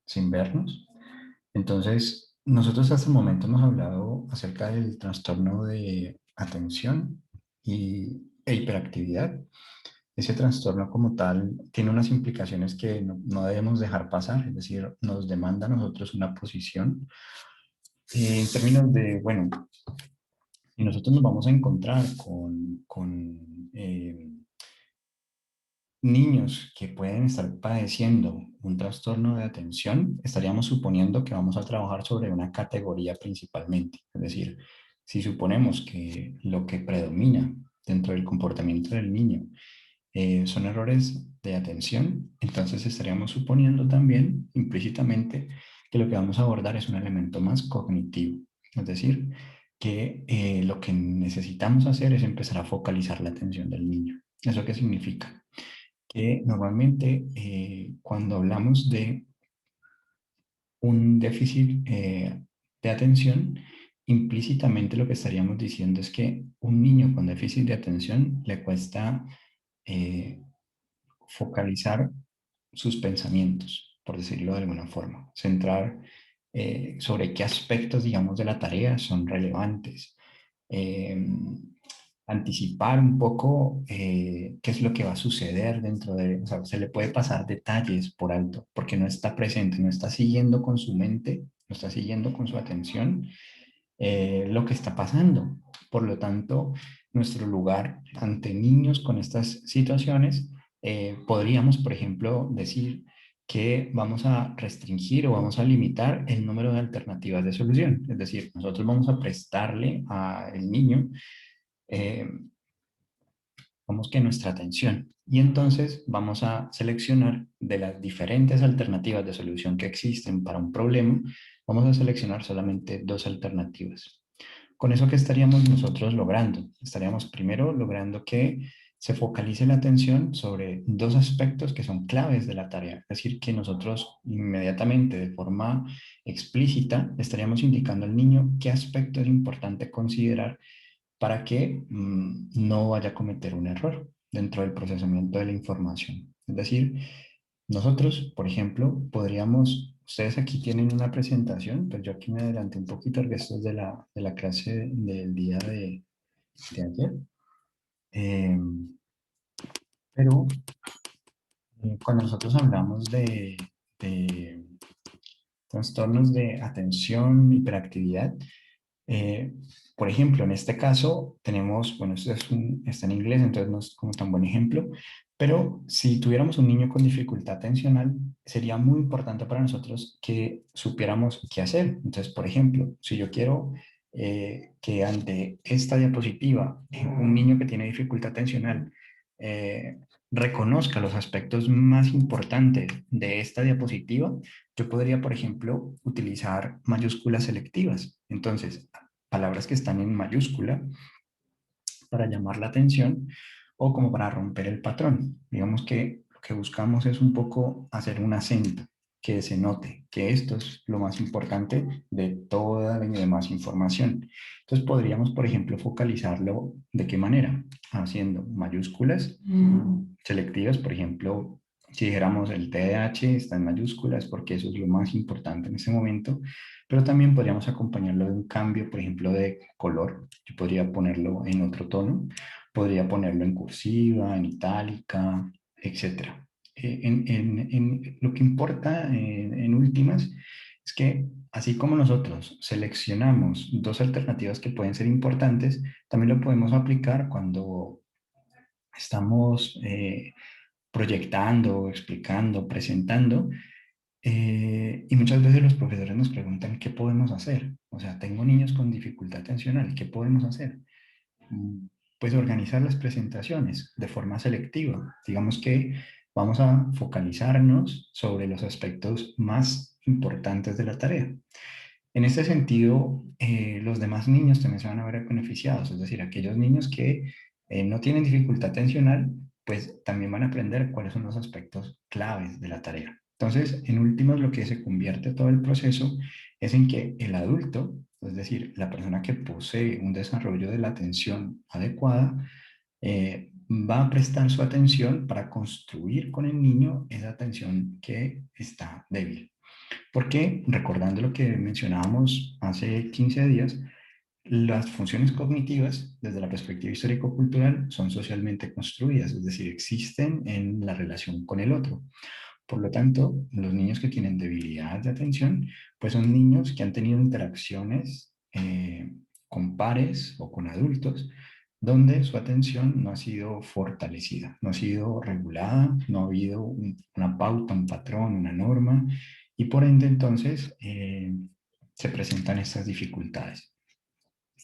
sin vernos. Entonces, nosotros hasta el momento hemos hablado acerca del trastorno de atención e hiperactividad. Ese trastorno como tal tiene unas implicaciones que no debemos dejar pasar, es decir, nos demanda a nosotros una posición en términos de, bueno, si nosotros nos vamos a encontrar con niños que pueden estar padeciendo un trastorno de atención, estaríamos suponiendo que vamos a trabajar sobre una categoría principalmente. Es decir, si suponemos que lo que predomina dentro del comportamiento del niño son errores de atención, entonces estaríamos suponiendo también implícitamente que lo que vamos a abordar es un elemento más cognitivo. Es decir, que lo que necesitamos hacer es empezar a focalizar la atención del niño. ¿Eso qué significa? Que normalmente cuando hablamos de un déficit de atención, implícitamente lo que estaríamos diciendo es que un niño con déficit de atención le cuesta eh, focalizar sus pensamientos, por decirlo de alguna forma, centrar sobre qué aspectos, digamos, de la tarea son relevantes, eh, anticipar un poco qué es lo que va a suceder dentro de, o sea, se le puede pasar detalles por alto, porque no está presente, no está siguiendo con su mente, no está siguiendo con su atención lo que está pasando. Por lo tanto, nuestro lugar ante niños con estas situaciones, podríamos, por ejemplo, decir que vamos a restringir o vamos a limitar el número de alternativas de solución. Es decir, nosotros vamos a prestarle al niño eh, como que nuestra atención. Y entonces vamos a seleccionar de las diferentes alternativas de solución que existen para un problema, vamos a seleccionar solamente dos alternativas. Con eso, ¿qué estaríamos nosotros logrando? Estaríamos primero logrando que se focalice la atención sobre dos aspectos que son claves de la tarea. Es decir, que nosotros inmediatamente, de forma explícita, estaríamos indicando al niño qué aspecto es importante considerar para que no vaya a cometer un error dentro del procesamiento de la información. Es decir, nosotros, por ejemplo, podríamos, ustedes aquí tienen una presentación, pues yo aquí me adelanté un poquito porque esto es de la clase del día de ayer. Eh, pero cuando nosotros hablamos de trastornos de atención, hiperactividad, Eh, por ejemplo, en este caso tenemos, bueno, esto está en inglés, entonces no es como tan buen ejemplo, pero si tuviéramos un niño con dificultad atencional, sería muy importante para nosotros que supiéramos qué hacer. Entonces, por ejemplo, si yo quiero que ante esta diapositiva un niño que tiene dificultad atencional reconozca los aspectos más importantes de esta diapositiva, yo podría, por ejemplo, utilizar mayúsculas selectivas. Entonces, palabras que están en mayúscula para llamar la atención o como para romper el patrón. Digamos que lo que buscamos es un poco hacer un acento, que se note que esto es lo más importante de toda la demás información. Entonces podríamos, por ejemplo, focalizarlo de qué manera, haciendo mayúsculas selectivas, por ejemplo, si dijéramos el TDAH está en mayúsculas porque eso es lo más importante en ese momento, pero también podríamos acompañarlo de un cambio, por ejemplo, de color. Yo podría ponerlo en otro tono, podría ponerlo en cursiva, en itálica, etcétera. Lo que importa en últimas es que así como nosotros seleccionamos dos alternativas que pueden ser importantes, también lo podemos aplicar cuando estamos proyectando, explicando, presentando. Y muchas veces los profesores nos preguntan qué podemos hacer. O sea, tengo niños con dificultad atencional, ¿qué podemos hacer? Pues organizar las presentaciones de forma selectiva. Digamos que vamos a focalizarnos sobre los aspectos más importantes de la tarea. En este sentido, los demás niños también se van a ver beneficiados, es decir, aquellos niños que no tienen dificultad atencional, pues también van a aprender cuáles son los aspectos claves de la tarea. Entonces, en últimas, lo que se convierte todo el proceso es en que el adulto, es decir, la persona que posee un desarrollo de la atención adecuada, va a prestar su atención para construir con el niño esa atención que está débil. Porque, recordando lo que mencionábamos hace 15 días, las funciones cognitivas, desde la perspectiva histórico-cultural, son socialmente construidas, es decir, existen en la relación con el otro. Por lo tanto, los niños que tienen debilidad de atención, pues son niños que han tenido interacciones con pares o con adultos donde su atención no ha sido fortalecida, no ha sido regulada, no ha habido una pauta, un patrón, una norma, y por ende entonces se presentan estas dificultades.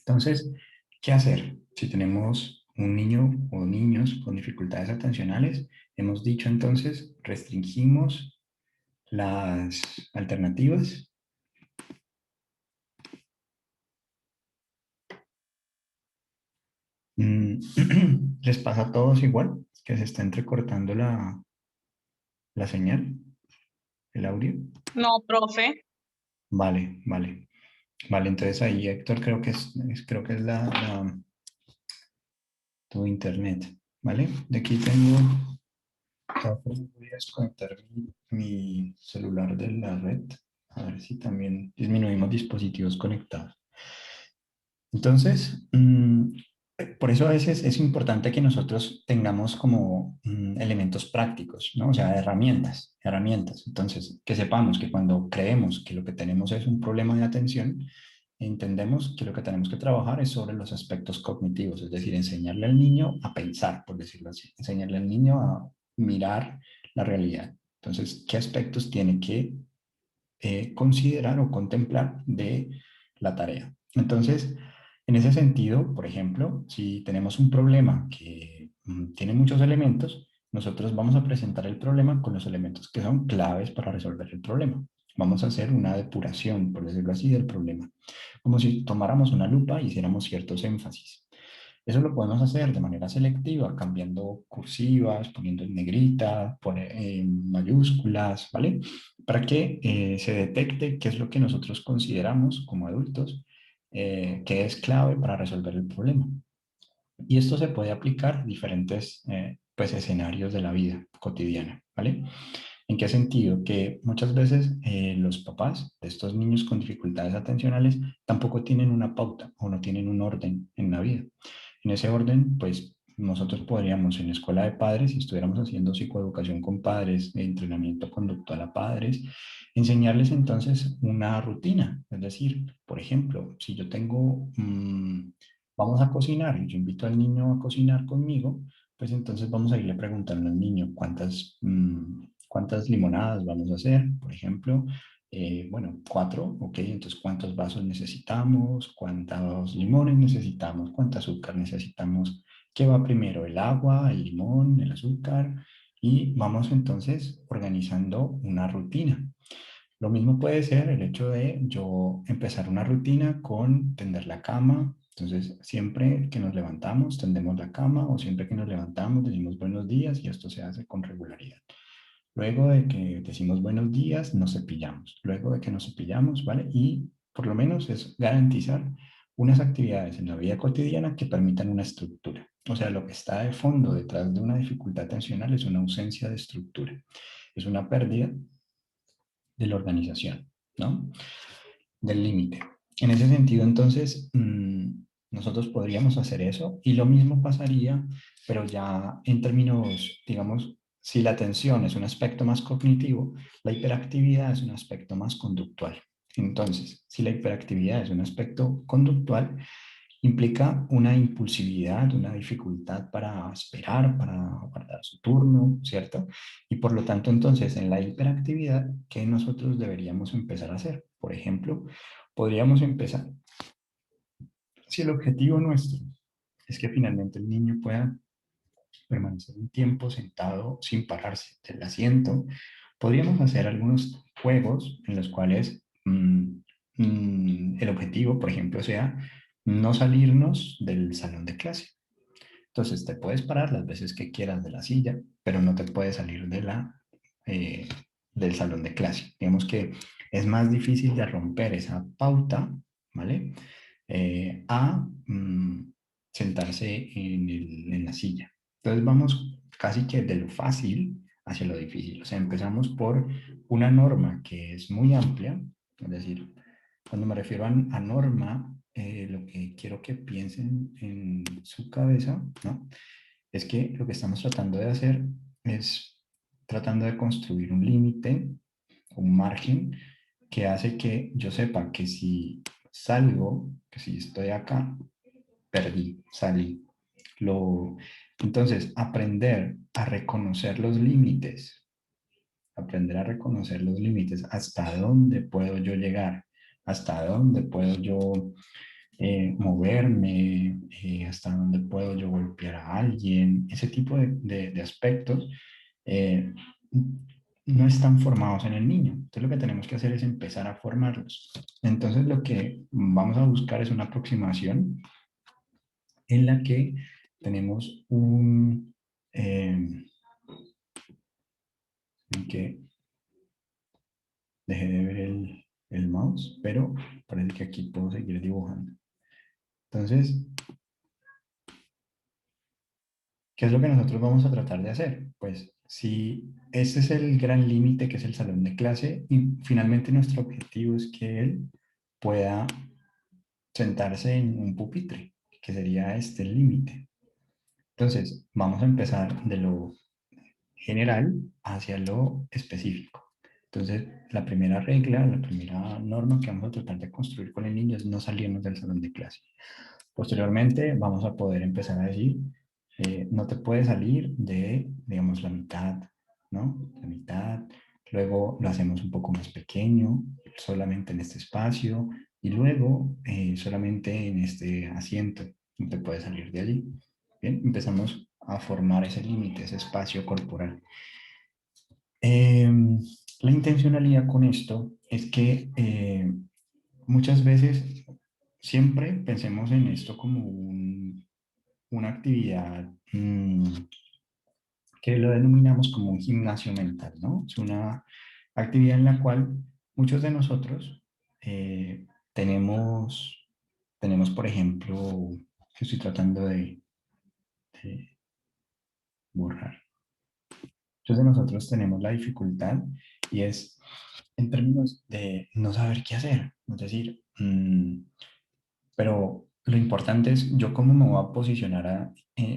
Entonces, ¿qué hacer? Si tenemos un niño o niños con dificultades atencionales, hemos dicho entonces, restringimos las alternativas. Mm, ¿Les pasa a todos igual? ¿Que se está entrecortando la señal, el audio? No, profe. Vale, vale. Vale, entonces ahí, Héctor, creo que es tu internet, ¿vale? De aquí tengo, voy a desconectar mi celular de la red, a ver si también disminuimos dispositivos conectados. Entonces, por eso a veces es importante que nosotros tengamos como elementos prácticos, ¿no? O sea, herramientas. Entonces, que sepamos que cuando creemos que lo que tenemos es un problema de atención, entendemos que lo que tenemos que trabajar es sobre los aspectos cognitivos, es decir, enseñarle al niño a pensar, por decirlo así, enseñarle al niño a mirar la realidad. Entonces, ¿qué aspectos tiene que considerar o contemplar de la tarea? Entonces, en ese sentido, por ejemplo, si tenemos un problema que tiene muchos elementos, nosotros vamos a presentar el problema con los elementos que son claves para resolver el problema. Vamos a hacer una depuración, por decirlo así, del problema, como si tomáramos una lupa y hiciéramos ciertos énfasis. Eso lo podemos hacer de manera selectiva, cambiando cursivas, poniendo en negrita, en mayúsculas, ¿vale? Para que se detecte qué es lo que nosotros consideramos como adultos que es clave para resolver el problema. Y esto se puede aplicar a diferentes pues, escenarios de la vida cotidiana, ¿vale? ¿En qué sentido? Que muchas veces los papás de estos niños con dificultades atencionales tampoco tienen una pauta o no tienen un orden en la vida. En ese orden, pues nosotros podríamos en escuela de padres, si estuviéramos haciendo psicoeducación con padres, entrenamiento conductual a padres, enseñarles entonces una rutina. Es decir, por ejemplo, si yo tengo, vamos a cocinar y yo invito al niño a cocinar conmigo, pues entonces vamos a irle preguntando al niño cuántas limonadas vamos a hacer, por ejemplo. Bueno, 4, ok, entonces cuántos vasos necesitamos, cuántos limones necesitamos, cuánto azúcar necesitamos, qué va primero, el agua, el limón, el azúcar, y vamos entonces organizando una rutina. Lo mismo puede ser el hecho de yo empezar una rutina con tender la cama. Entonces, siempre que nos levantamos, tendemos la cama o siempre que nos levantamos, decimos buenos días y esto se hace con regularidad. Luego de que decimos buenos días, nos cepillamos. Luego de que nos cepillamos, ¿vale? Y por lo menos es garantizar unas actividades en la vida cotidiana que permitan una estructura. O sea, lo que está de fondo detrás de una dificultad atencional es una ausencia de estructura. Es una pérdida de la organización, ¿no? Del límite. En ese sentido, entonces, nosotros podríamos hacer eso y lo mismo pasaría, pero ya en términos, digamos, si la atención es un aspecto más cognitivo, la hiperactividad es un aspecto más conductual. Entonces, si la hiperactividad es un aspecto conductual, implica una impulsividad, una dificultad para esperar, para guardar su turno, ¿cierto? Y por lo tanto, entonces, en la hiperactividad, ¿qué nosotros deberíamos empezar a hacer? Por ejemplo, podríamos empezar, si el objetivo nuestro es que finalmente el niño pueda permanecer un tiempo sentado sin pararse del asiento, podríamos hacer algunos juegos en los cuales el objetivo, por ejemplo, sea no salirnos del salón de clase. Entonces, te puedes parar las veces que quieras de la silla, pero no te puedes salir eh, del salón de clase. Digamos que es más difícil de romper esa pauta, ¿vale? A sentarse en la silla. Entonces, vamos casi que de lo fácil hacia lo difícil. O sea, empezamos por una norma que es muy amplia, es decir, cuando me refiero a norma, lo que quiero que piensen en su cabeza, ¿no? Es que lo que estamos tratando de hacer es tratando de construir un límite, un margen que hace que yo sepa que si salgo, que si estoy acá, perdí, salí. Lo, entonces, aprender a reconocer los límites, aprender a reconocer los límites, hasta dónde puedo yo llegar, hasta dónde puedo yo moverme, hasta dónde puedo yo golpear a alguien, ese tipo de aspectos eh, no están formados en el niño. Entonces lo que tenemos que hacer es empezar a formarlos. Entonces lo que vamos a buscar es una aproximación en la que tenemos en que dejé de ver el mouse, pero parece que aquí puedo seguir dibujando. Entonces, ¿qué es lo que nosotros vamos a tratar de hacer? Pues si ese es el gran límite que es el salón de clase y finalmente nuestro objetivo es que él pueda sentarse en un pupitre, que sería este el límite. Entonces, vamos a empezar de lo general hacia lo específico. Entonces, la primera regla, la primera norma que vamos a tratar de construir con el niño es no salirnos del salón de clase. Posteriormente, vamos a poder empezar a decir, no te puedes salir de, digamos, la mitad, ¿no? La mitad. Luego lo hacemos un poco más pequeño, solamente en este espacio, y luego solamente en este asiento. No te puedes salir de allí. Bien, empezamos a formar ese límite, ese espacio corporal. Eh, la intencionalidad con esto es que muchas veces siempre pensemos en esto como una actividad que lo denominamos como un gimnasio mental, ¿no? Es una actividad en la cual muchos de nosotros tenemos, tenemos, por ejemplo, estoy tratando de borrar. Muchos de nosotros tenemos la dificultad y es en términos de no saber qué hacer. Es decir, pero lo importante es yo cómo me voy a posicionar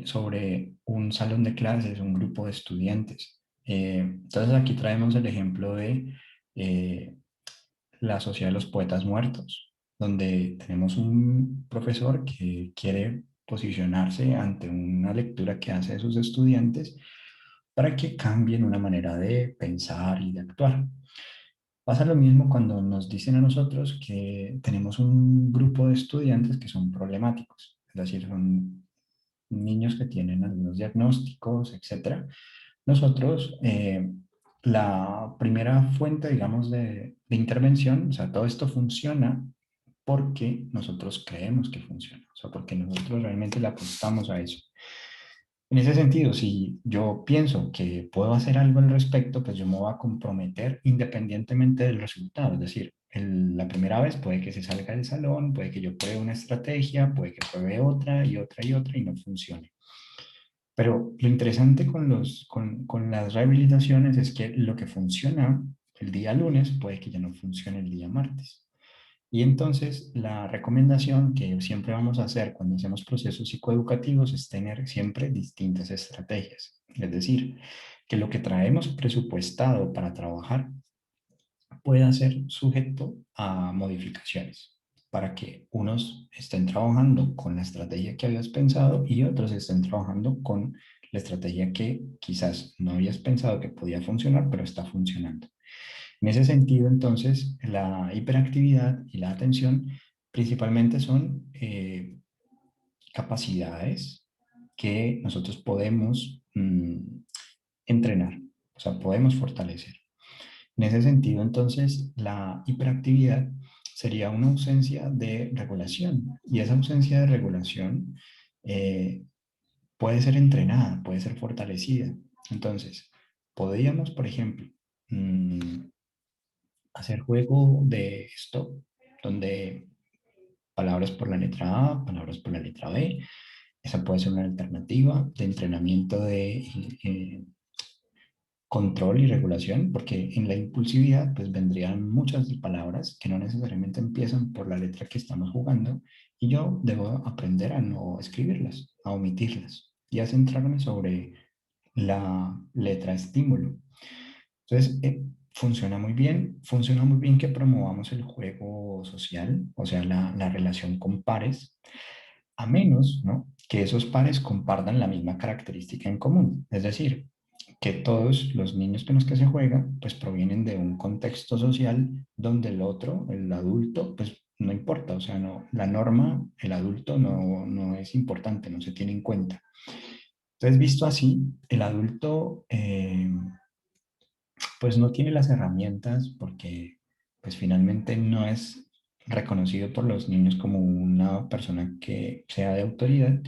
sobre un salón de clases, un grupo de estudiantes. Entonces aquí traemos el ejemplo de eh, la Sociedad de los Poetas Muertos, donde tenemos un profesor que quiere posicionarse ante una lectura que hace de sus estudiantes para que cambien una manera de pensar y de actuar. Pasa lo mismo cuando nos dicen a nosotros que tenemos un grupo de estudiantes que son problemáticos, es decir, son niños que tienen algunos diagnósticos, etcétera. Nosotros, la primera fuente, digamos, de intervención, o sea, todo esto funciona porque nosotros creemos que funciona, o sea, porque nosotros realmente le apostamos a eso. En ese sentido, si yo pienso que puedo hacer algo al respecto, pues yo me voy a comprometer independientemente del resultado. Es decir, la primera vez puede que se salga del salón, puede que yo pruebe una estrategia, puede que pruebe otra y otra y otra y no funcione. Pero lo interesante con las rehabilitaciones es que lo que funciona el día lunes puede que ya no funcione el día martes. Y entonces la recomendación que siempre vamos a hacer cuando hacemos procesos psicoeducativos es tener siempre distintas estrategias. Es decir, que lo que traemos presupuestado para trabajar pueda ser sujeto a modificaciones para que unos estén trabajando con la estrategia que habías pensado y otros estén trabajando con la estrategia que quizás no habías pensado que podía funcionar, pero está funcionando. En ese sentido, entonces, la hiperactividad y la atención principalmente son capacidades que nosotros podemos entrenar, o sea, podemos fortalecer. En ese sentido, entonces, la hiperactividad sería una ausencia de regulación y esa ausencia de regulación eh, puede ser entrenada, puede ser fortalecida. Entonces, podríamos, por ejemplo, hacer juego de stop, donde palabras por la letra A, palabras por la letra B. Esa puede ser una alternativa de entrenamiento control y regulación, porque en la impulsividad pues vendrían muchas palabras que no necesariamente empiezan por la letra que estamos jugando y yo debo aprender a no escribirlas, a omitirlas y a centrarme sobre la letra estímulo. Entonces, funciona muy bien que promovamos el juego social, o sea, la relación con pares, a menos, ¿no?, que esos pares compartan la misma característica en común. Es decir, que todos los niños con los que se juega, pues provienen de un contexto social donde el otro, el adulto, pues no importa, o sea, no, la norma, el adulto no es importante, no se tiene en cuenta. Entonces, visto así, el adulto pues no tiene las herramientas porque pues finalmente no es reconocido por los niños como una persona que sea de autoridad.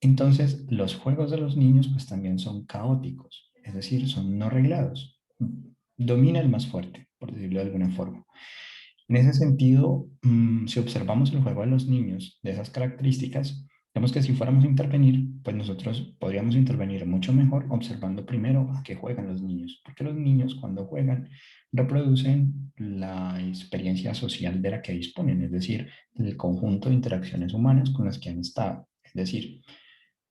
Entonces los juegos de los niños pues también son caóticos, es decir, son no reglados. Domina el más fuerte, por decirlo de alguna forma. En ese sentido, si observamos el juego de los niños de esas características, vemos que si fuéramos a intervenir, pues nosotros podríamos intervenir mucho mejor observando primero a qué juegan los niños, porque los niños cuando juegan reproducen la experiencia social de la que disponen, es decir, el conjunto de interacciones humanas con las que han estado. Es decir,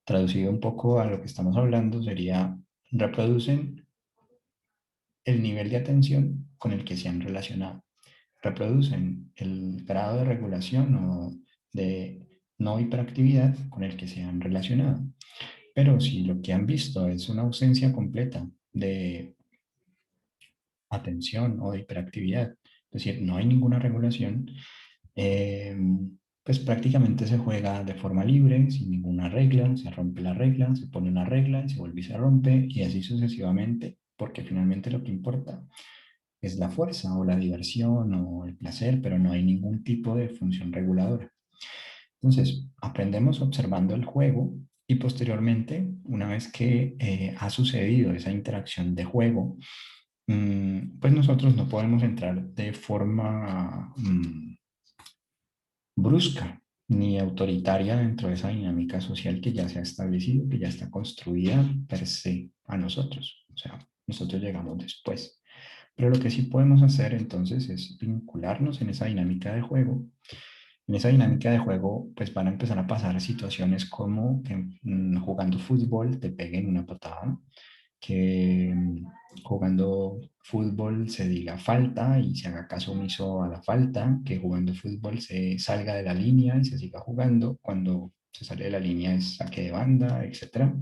traducido un poco a lo que estamos hablando, sería reproducen el nivel de atención con el que se han relacionado, reproducen el grado de regulación o de no hiperactividad con el que se han relacionado. Pero si lo que han visto es una ausencia completa de atención o de hiperactividad, es decir, no hay ninguna regulación, eh, pues prácticamente se juega de forma libre, sin ninguna regla, se rompe la regla, se pone una regla y se vuelve y se rompe, y así sucesivamente, porque finalmente lo que importa es la fuerza o la diversión o el placer, pero no hay ningún tipo de función reguladora. Entonces, aprendemos observando el juego y posteriormente, una vez que ha sucedido esa interacción de juego, pues nosotros no podemos entrar de forma brusca ni autoritaria dentro de esa dinámica social que ya se ha establecido, que ya está construida per se a nosotros. O sea, nosotros llegamos después. Pero lo que sí podemos hacer entonces es vincularnos en esa dinámica de juego. En esa dinámica de juego, pues van a empezar a pasar situaciones como que jugando fútbol te peguen una patada, que jugando fútbol se diga falta y se haga caso omiso a la falta, que jugando fútbol se salga de la línea y se siga jugando, cuando se sale de la línea es saque de banda, etcétera.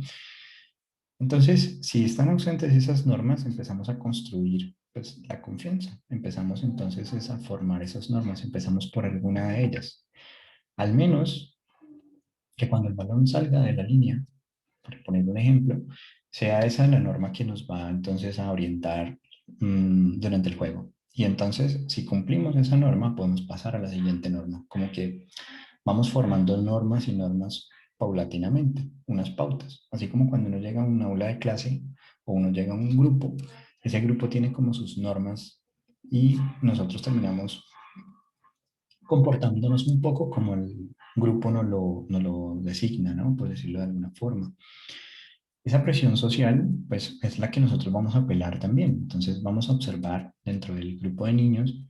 Entonces, si están ausentes esas normas, empezamos a construir pues, la confianza. Empezamos entonces a formar esas normas, empezamos por alguna de ellas. Al menos que cuando el balón salga de la línea, por poner un ejemplo, sea esa la norma que nos va entonces a orientar durante el juego. Y entonces, si cumplimos esa norma, podemos pasar a la siguiente norma. Como que vamos formando normas y normas paulatinamente, unas pautas. Así como cuando uno llega a un aula de clase o uno llega a un grupo, ese grupo tiene como sus normas y nosotros terminamos comportándonos un poco como el grupo nos lo designa, ¿no? Por decirlo de alguna forma. Esa presión social, pues, es la que nosotros vamos a apelar también. Entonces, vamos a observar dentro del grupo de niños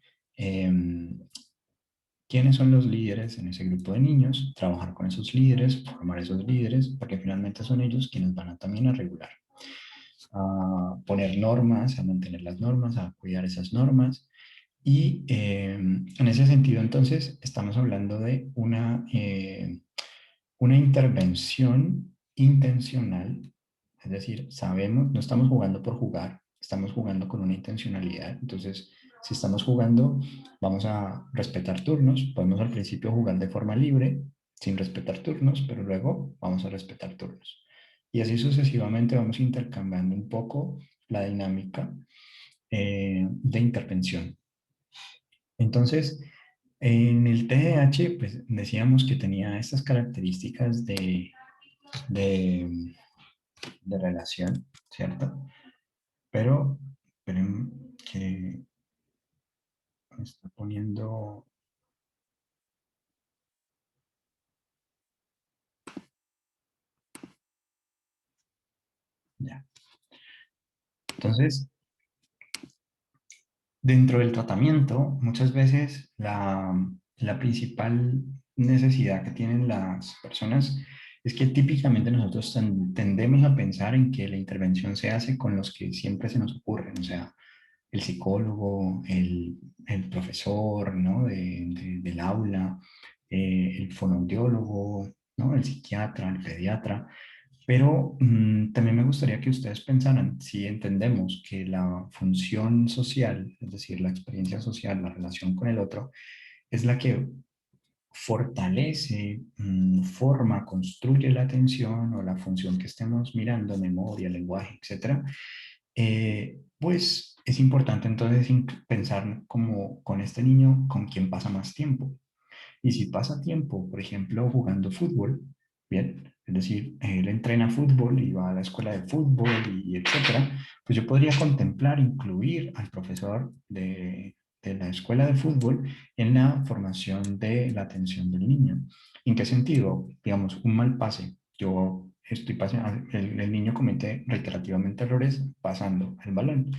quiénes son los líderes en ese grupo de niños, trabajar con esos líderes, formar esos líderes, porque finalmente son ellos quienes van a también a regular, a poner normas, a mantener las normas, a cuidar esas normas. Y en ese sentido, entonces, estamos hablando de una intervención intencional, es decir, sabemos, no estamos jugando por jugar, estamos jugando con una intencionalidad. Entonces, si estamos jugando, vamos a respetar turnos, podemos al principio jugar de forma libre, sin respetar turnos, pero luego vamos a respetar turnos. Y así sucesivamente vamos intercambiando un poco la dinámica de intervención. Entonces, en el TDAH, pues decíamos que tenía estas características de, de relación, ¿cierto? Pero, esperen que me está poniendo, ya. Entonces, dentro del tratamiento, muchas veces la principal necesidad que tienen las personas es que típicamente nosotros tendemos a pensar en que la intervención se hace con los que siempre se nos ocurren, o sea, el psicólogo, el profesor, ¿no? Del aula, el fonoaudiólogo, ¿no? El psiquiatra, el pediatra. Pero también me gustaría que ustedes pensaran, si entendemos que la función social, es decir, la experiencia social, la relación con el otro, es la que fortalece, forma, construye la atención o la función que estemos mirando, memoria, lenguaje, etcétera, pues es importante entonces pensar como con este niño con quién pasa más tiempo. Y si pasa tiempo, por ejemplo, jugando fútbol, bien, es decir, él entrena fútbol y va a la escuela de fútbol y etcétera, pues yo podría contemplar incluir al profesor de la escuela de fútbol en la formación de la atención del niño. ¿En qué sentido? Digamos, un mal pase. Yo estoy pasando, el niño comete reiterativamente errores pasando el balón.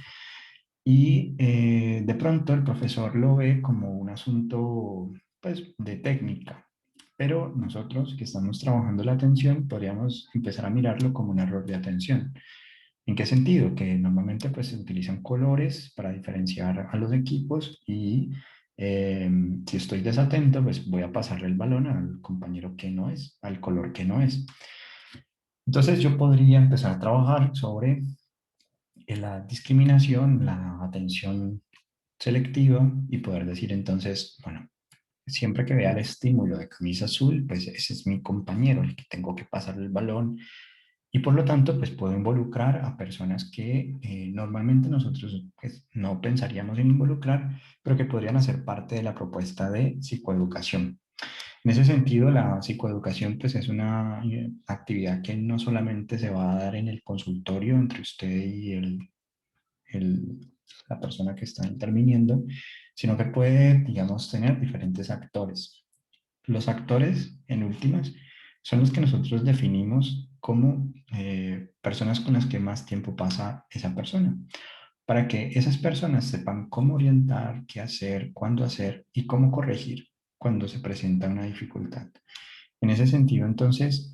Y de pronto el profesor lo ve como un asunto pues, de técnica, pero nosotros que estamos trabajando la atención podríamos empezar a mirarlo como un error de atención. ¿En qué sentido? Que normalmente pues, se utilizan colores para diferenciar a los equipos y si estoy desatento, pues voy a pasarle el balón al compañero que no es, al color que no es. Entonces yo podría empezar a trabajar sobre la discriminación, la atención selectiva y poder decir entonces, bueno, siempre que vea el estímulo de camisa azul, pues ese es mi compañero, el que tengo que pasar el balón y por lo tanto, pues puedo involucrar a personas que normalmente nosotros pues, no pensaríamos en involucrar, pero que podrían hacer parte de la propuesta de psicoeducación. En ese sentido, la psicoeducación pues es una actividad que no solamente se va a dar en el consultorio entre usted y la persona que está interviniendo, sino que puede, digamos, tener diferentes actores. Los actores, en últimas, son los que nosotros definimos como personas con las que más tiempo pasa esa persona, para que esas personas sepan cómo orientar, qué hacer, cuándo hacer y cómo corregir cuando se presenta una dificultad. En ese sentido, entonces,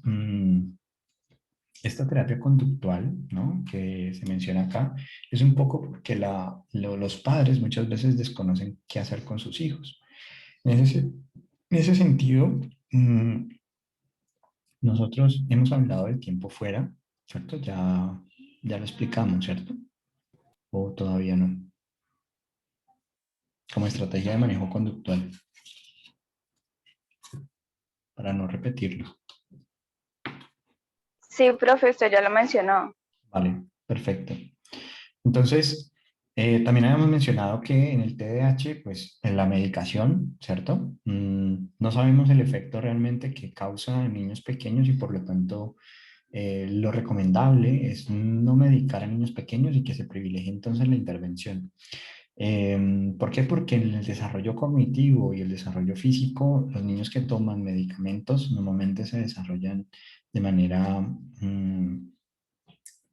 esta terapia conductual, ¿no? Que se menciona acá, es un poco porque los padres muchas veces desconocen qué hacer con sus hijos. En ese, en ese sentido, nosotros hemos hablado del tiempo fuera, ¿cierto? Ya lo explicamos, ¿cierto? O todavía no, como estrategia de manejo conductual, para no repetirlo. Sí, profe, usted ya lo mencionó. Vale, perfecto. Entonces, también habíamos mencionado que en el TDAH, pues en la medicación, ¿cierto? No sabemos el efecto realmente que causa en niños pequeños y por lo tanto lo recomendable es no medicar a niños pequeños y que se privilegie entonces la intervención. ¿Por qué? Porque en el desarrollo cognitivo y el desarrollo físico, los niños que toman medicamentos normalmente se desarrollan de manera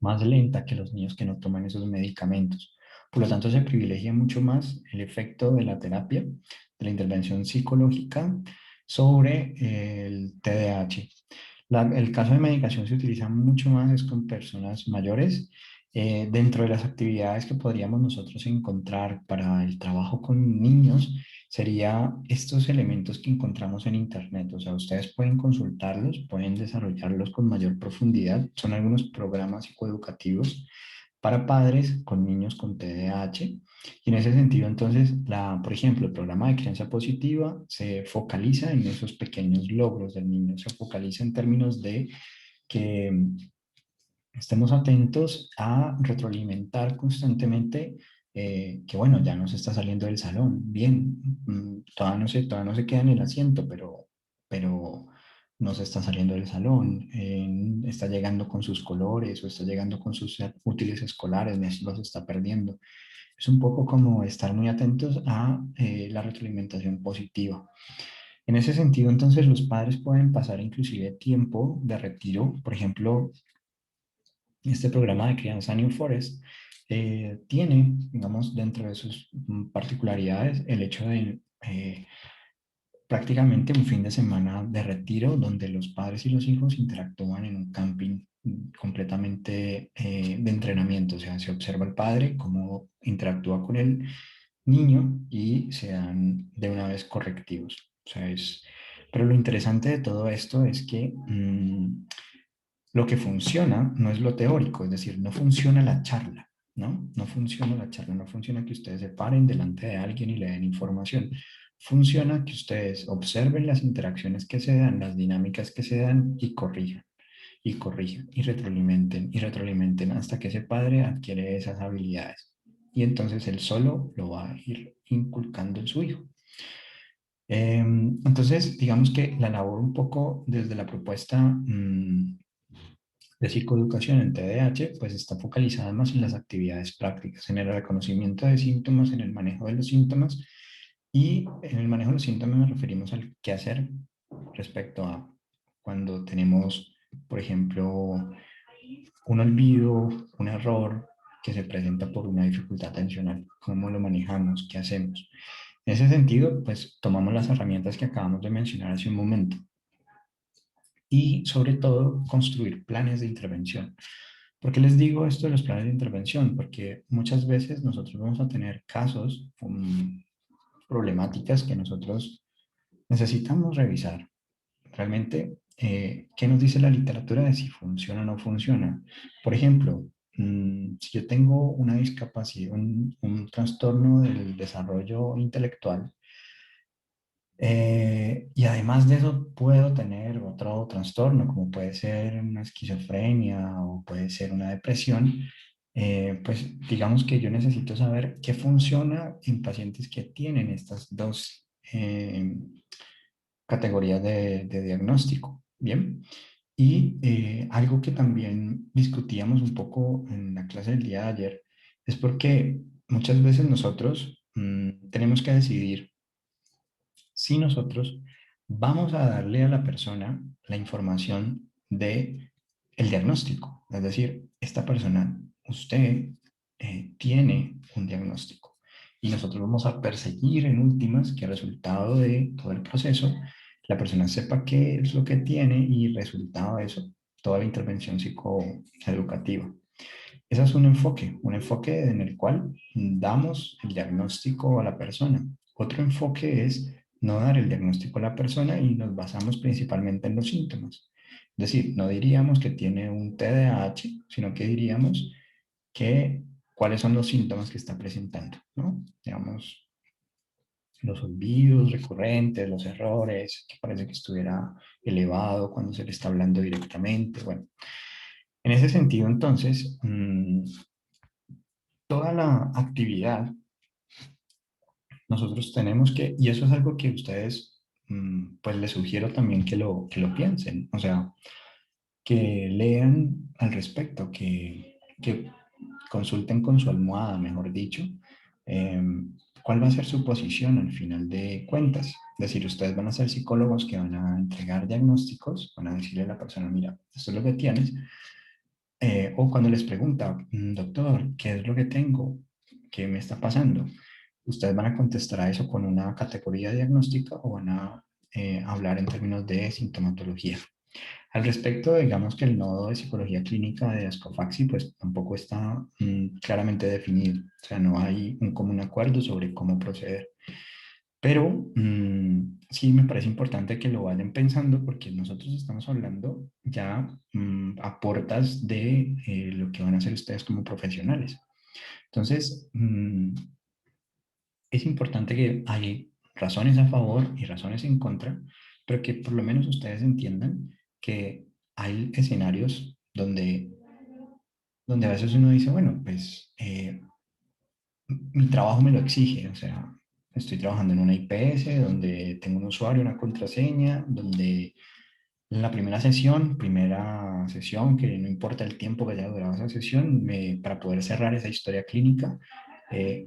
más lenta que los niños que no toman esos medicamentos. Por lo tanto, se privilegia mucho más el efecto de la terapia, de la intervención psicológica sobre el TDAH. El caso de medicación se utiliza mucho más es con personas mayores. Dentro de las actividades que podríamos nosotros encontrar para el trabajo con niños, sería estos elementos que encontramos en Internet. O sea, ustedes pueden consultarlos, pueden desarrollarlos con mayor profundidad. Son algunos programas psicoeducativos para padres con niños con TDAH. Y en ese sentido, entonces, por ejemplo, el programa de crianza positiva se focaliza en esos pequeños logros del niño, se focaliza en términos de que estemos atentos a retroalimentar constantemente que, bueno, ya no se está saliendo del salón. Bien, todavía no se queda en el asiento, pero no se está saliendo del salón. Está llegando con sus colores o está llegando con sus útiles escolares, los está perdiendo. Es un poco como estar muy atentos a la retroalimentación positiva. En ese sentido, entonces, los padres pueden pasar inclusive tiempo de retiro, por ejemplo, este programa de crianza New Forest tiene, digamos, dentro de sus particularidades el hecho de prácticamente un fin de semana de retiro donde los padres y los hijos interactúan en un camping completamente de entrenamiento. O sea, se observa al padre cómo interactúa con el niño y se dan de una vez correctivos. O sea, pero lo interesante de todo esto es que lo que funciona no es lo teórico, es decir, no funciona la charla, ¿no? No funciona la charla, no funciona que ustedes se paren delante de alguien y le den información. Funciona que ustedes observen las interacciones que se dan, las dinámicas que se dan y corrijan, y retroalimenten hasta que ese padre adquiere esas habilidades. Y entonces él solo lo va a ir inculcando en su hijo. Entonces, digamos que la labor un poco desde la propuesta de psicoeducación en TDAH, pues está focalizada más en las actividades prácticas, en el reconocimiento de síntomas, en el manejo de los síntomas, y en el manejo de los síntomas nos referimos al qué hacer respecto a cuando tenemos, por ejemplo, un olvido, un error que se presenta por una dificultad atencional, cómo lo manejamos, qué hacemos. En ese sentido, pues tomamos las herramientas que acabamos de mencionar hace un momento y sobre todo construir planes de intervención. ¿Por qué les digo esto de los planes de intervención? Porque muchas veces nosotros vamos a tener casos, problemáticas que nosotros necesitamos revisar. Realmente, ¿qué nos dice la literatura de si funciona o no funciona? Por ejemplo, si yo tengo una discapacidad, un trastorno del desarrollo intelectual, y además de eso puedo tener otro trastorno, como puede ser una esquizofrenia o puede ser una depresión. Pues digamos que yo necesito saber qué funciona en pacientes que tienen estas dos categorías de diagnóstico. Bien. Y algo que también discutíamos un poco en la clase del día de ayer es porque muchas veces nosotros tenemos que decidir si nosotros vamos a darle a la persona la información de el diagnóstico. Es decir, esta persona, usted tiene un diagnóstico y nosotros vamos a perseguir en últimas que el resultado de todo el proceso, la persona sepa qué es lo que tiene y resultado de eso, toda la intervención psicoeducativa. Ese es un enfoque en el cual damos el diagnóstico a la persona. Otro enfoque es no dar el diagnóstico a la persona y nos basamos principalmente en los síntomas. Es decir, no diríamos que tiene un TDAH, sino que diríamos que cuáles son los síntomas que está presentando, ¿no? Digamos, los olvidos recurrentes, los errores, que parece que estuviera elevado cuando se le está hablando directamente. Bueno, en ese sentido, entonces, toda la actividad, nosotros tenemos que, y eso es algo que ustedes, pues les sugiero también que lo piensen, o sea, que lean al respecto, que consulten con su almohada, mejor dicho, eh, cuál va a ser su posición al final de cuentas. Es decir, ustedes van a ser psicólogos que van a entregar diagnósticos, van a decirle a la persona, mira, esto es lo que tienes, o cuando les pregunta, doctor, ¿qué es lo que tengo? ¿Qué me está pasando? Ustedes van a contestar a eso con una categoría diagnóstica o van a hablar en términos de sintomatología. Al respecto, digamos que el nodo de psicología clínica de Ascofaxi pues tampoco está claramente definido, o sea, no hay un común acuerdo sobre cómo proceder. Pero sí me parece importante que lo vayan pensando porque nosotros estamos hablando ya a puertas de lo que van a hacer ustedes como profesionales. Entonces, es importante que hay razones a favor y razones en contra, pero que por lo menos ustedes entiendan que hay escenarios donde a veces uno dice, bueno, pues mi trabajo me lo exige, o sea, estoy trabajando en una IPS donde tengo un usuario, una contraseña, donde en la primera sesión, que no importa el tiempo que haya durado esa sesión, para poder cerrar esa historia clínica,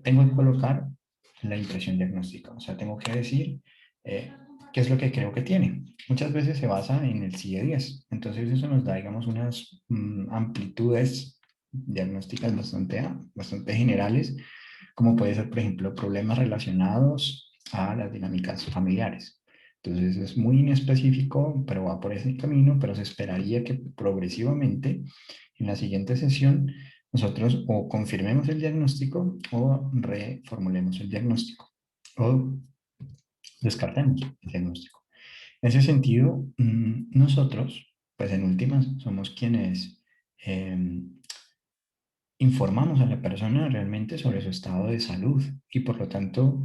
tengo que colocar la impresión diagnóstica, o sea, tengo que decir eh, qué es lo que creo que tiene. Muchas veces se basa en el CIE-10, entonces eso nos da, digamos, unas amplitudes diagnósticas bastante generales, como puede ser, por ejemplo, problemas relacionados a las dinámicas familiares. Entonces es muy inespecífico, pero va por ese camino, pero se esperaría que progresivamente en la siguiente sesión nosotros o confirmemos el diagnóstico o reformulemos el diagnóstico o descartemos el diagnóstico. En ese sentido, nosotros, pues en últimas, somos quienes informamos a la persona realmente sobre su estado de salud y por lo tanto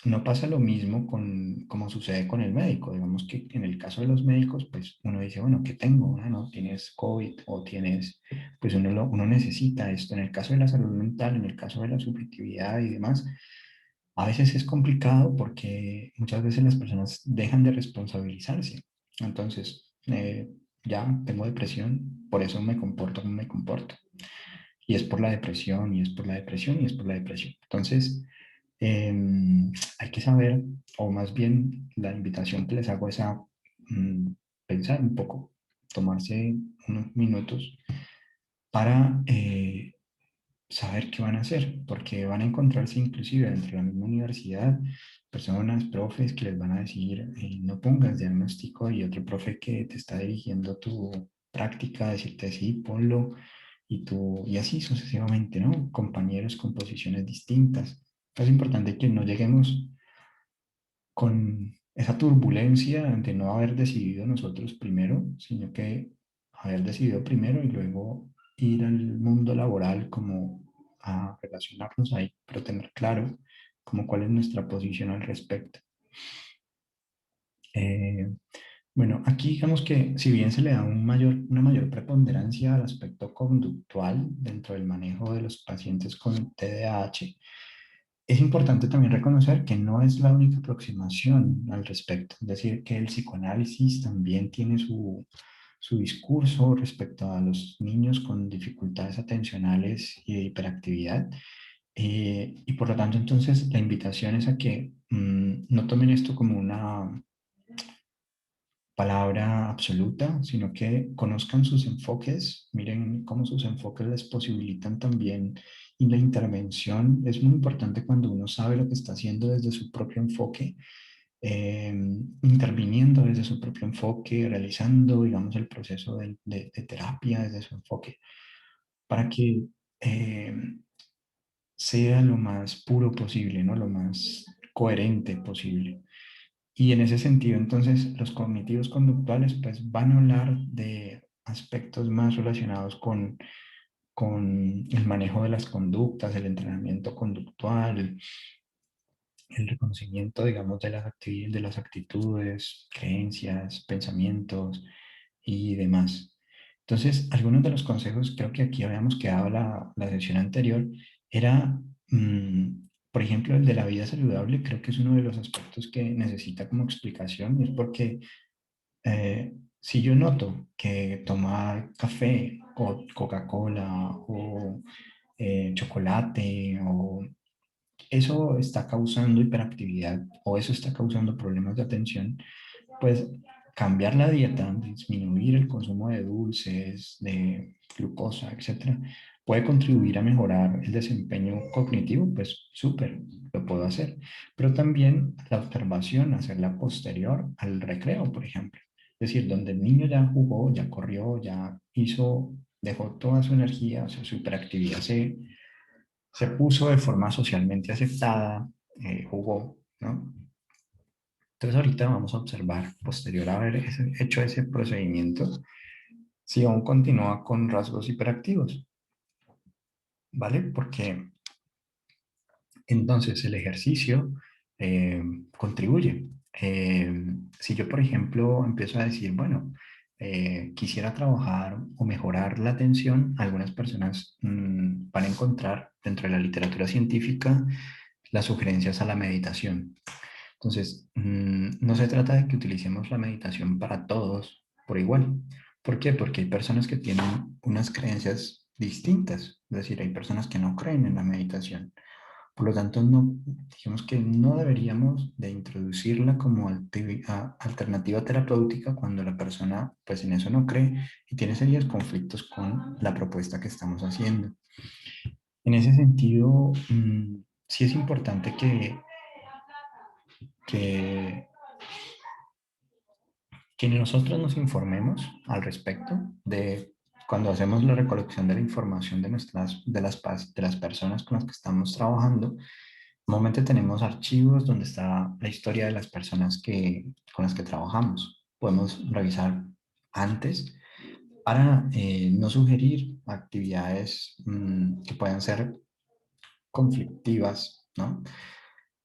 no pasa lo mismo como sucede con el médico. Digamos que en el caso de los médicos, pues uno dice, bueno, ¿qué tengo? Ah, no, tienes COVID o tienes, pues uno necesita esto. En el caso de la salud mental, en el caso de la subjetividad y demás, a veces es complicado porque muchas veces las personas dejan de responsabilizarse. Entonces, ya tengo depresión, por eso me comporto como me comporto. Y es por la depresión, y es por la depresión, y es por la depresión. Entonces, eh, hay que saber, o más bien la invitación que les hago es a pensar un poco, tomarse unos minutos para saber qué van a hacer, porque van a encontrarse inclusive dentro de la misma universidad personas, profes que les van a decir, no pongas diagnóstico y otro profe que te está dirigiendo tu práctica, decirte sí, ponlo y así sucesivamente, ¿no? Compañeros con posiciones distintas. Es importante que no lleguemos con esa turbulencia de no haber decidido nosotros primero, sino que haber decidido primero y luego ir al mundo laboral como a relacionarnos ahí, pero tener claro como cuál es nuestra posición al respecto. Eh, bueno, aquí digamos que si bien se le da una mayor preponderancia al aspecto conductual dentro del manejo de los pacientes con TDAH, es importante también reconocer que no es la única aproximación al respecto, es decir, que el psicoanálisis también tiene su discurso respecto a los niños con dificultades atencionales y de hiperactividad. Y por lo tanto, entonces, la invitación es a que no tomen esto como una palabra absoluta, sino que conozcan sus enfoques, miren cómo sus enfoques les posibilitan también y la intervención. Es muy importante cuando uno sabe lo que está haciendo desde su propio enfoque, eh, interviniendo desde su propio enfoque, realizando, digamos, el proceso de terapia desde su enfoque, para que eh, sea lo más puro posible, ¿no? Lo más coherente posible. Y en ese sentido, entonces, los cognitivos conductuales pues van a hablar de aspectos más relacionados con el manejo de las conductas, el entrenamiento conductual, el reconocimiento, digamos, de de las actitudes, creencias, pensamientos y demás. Entonces, algunos de los consejos, creo que aquí habíamos quedado la sesión anterior, era, por ejemplo, el de la vida saludable, creo que es uno de los aspectos que necesita como explicación, y es porque si yo noto que tomar café o Coca-Cola o chocolate o eso está causando hiperactividad o eso está causando problemas de atención, pues cambiar la dieta, disminuir el consumo de dulces, de glucosa, etcétera, puede contribuir a mejorar el desempeño cognitivo, pues súper, lo puedo hacer. Pero también la observación, hacerla posterior al recreo, por ejemplo. Es decir, donde el niño ya jugó, ya corrió, ya hizo, dejó toda su energía, o sea, su hiperactividad se puso de forma socialmente aceptada, jugó, ¿no? Entonces ahorita vamos a observar, posterior a haber hecho ese procedimiento, si aún continúa con rasgos hiperactivos, ¿vale? Porque entonces el ejercicio eh, contribuye. Si yo, por ejemplo, empiezo a decir, bueno, quisiera trabajar o mejorar la atención, algunas personas van a encontrar dentro de la literatura científica las sugerencias a la meditación. Entonces, no se trata de que utilicemos la meditación para todos por igual. ¿Por qué? Porque hay personas que tienen unas creencias distintas. Es decir, hay personas que no creen en la meditación Por lo tanto, no, dijimos que no deberíamos de introducirla como alternativa terapéutica cuando la persona pues en eso no cree y tiene serios conflictos con la propuesta que estamos haciendo. En ese sentido, sí es importante que, que nosotros nos informemos al respecto de cuando hacemos la recolección de la información de de las personas con las que estamos trabajando. Normalmente tenemos archivos donde está la historia de las personas con las que trabajamos. Podemos revisar antes para no sugerir actividades que puedan ser conflictivas, ¿no?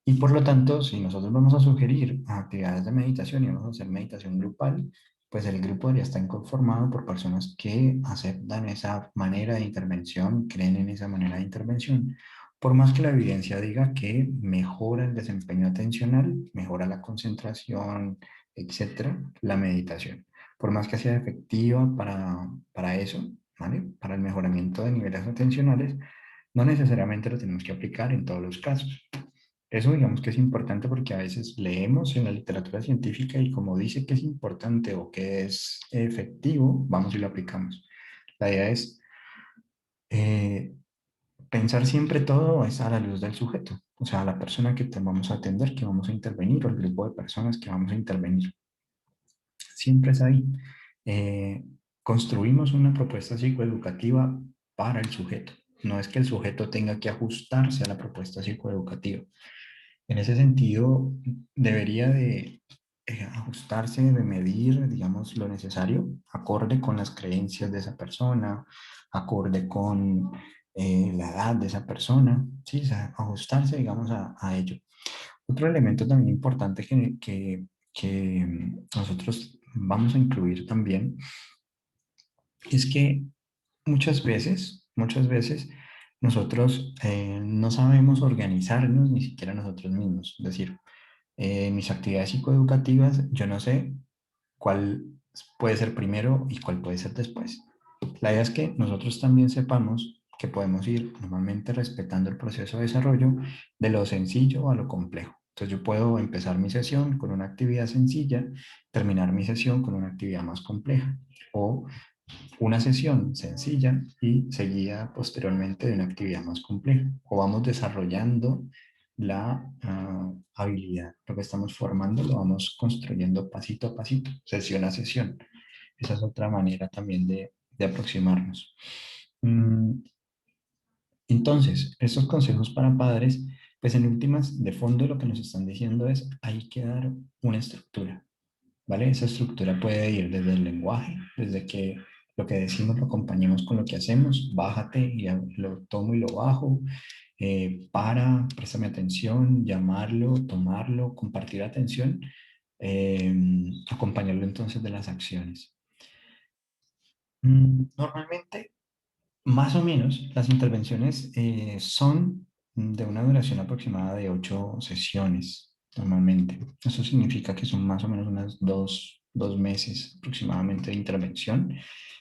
Y por lo tanto, si nosotros vamos a sugerir actividades de meditación y vamos a hacer meditación grupal, pues el grupo debería estar conformado por personas que aceptan esa manera de intervención, creen en esa manera de intervención. Por más que la evidencia diga que mejora el desempeño atencional, mejora la concentración, etcétera, la meditación. Por más que sea efectiva para eso, ¿vale? Para el mejoramiento de niveles atencionales, no necesariamente lo tenemos que aplicar en todos los casos. Eso digamos que es importante porque a veces leemos en la literatura científica y como dice que es importante o que es efectivo, vamos y lo aplicamos. La idea es eh, pensar siempre todo es a la luz del sujeto, o sea, a la persona que vamos a atender, que vamos a intervenir o el grupo de personas que vamos a intervenir. Siempre es ahí. Eh, construimos una propuesta psicoeducativa para el sujeto. No es que el sujeto tenga que ajustarse a la propuesta psicoeducativa. En ese sentido, debería de ajustarse, de medir, digamos, lo necesario, acorde con las creencias de esa persona, acorde con la edad de esa persona, ¿sí? O sea, ajustarse, digamos, a ello. Otro elemento también importante que nosotros vamos a incluir también es que muchas veces nosotros no sabemos organizarnos ni siquiera nosotros mismos. Es decir, en mis actividades psicoeducativas yo no sé cuál puede ser primero y cuál puede ser después. La idea es que nosotros también sepamos que podemos ir normalmente respetando el proceso de desarrollo de lo sencillo a lo complejo. Entonces yo puedo empezar mi sesión con una actividad sencilla, terminar mi sesión con una actividad más compleja o una sesión sencilla y seguida posteriormente de una actividad más compleja. O vamos desarrollando la habilidad. Lo que estamos formando lo vamos construyendo pasito a pasito, sesión a sesión. Esa es otra manera también de aproximarnos. Mm, Entonces, estos consejos para padres, pues en últimas, de fondo lo que nos están diciendo es, hay que dar una estructura. ¿Vale? Esa estructura puede ir desde el lenguaje, desde que lo que decimos lo acompañemos con lo que hacemos, bájate y lo tomo y lo bajo, préstame atención, llamarlo, tomarlo, compartir atención, eh, acompañarlo entonces de las acciones. Normalmente, más o menos, las intervenciones son de una duración aproximada de 8 sesiones, normalmente. Eso significa que son más o menos unas dos meses aproximadamente de intervención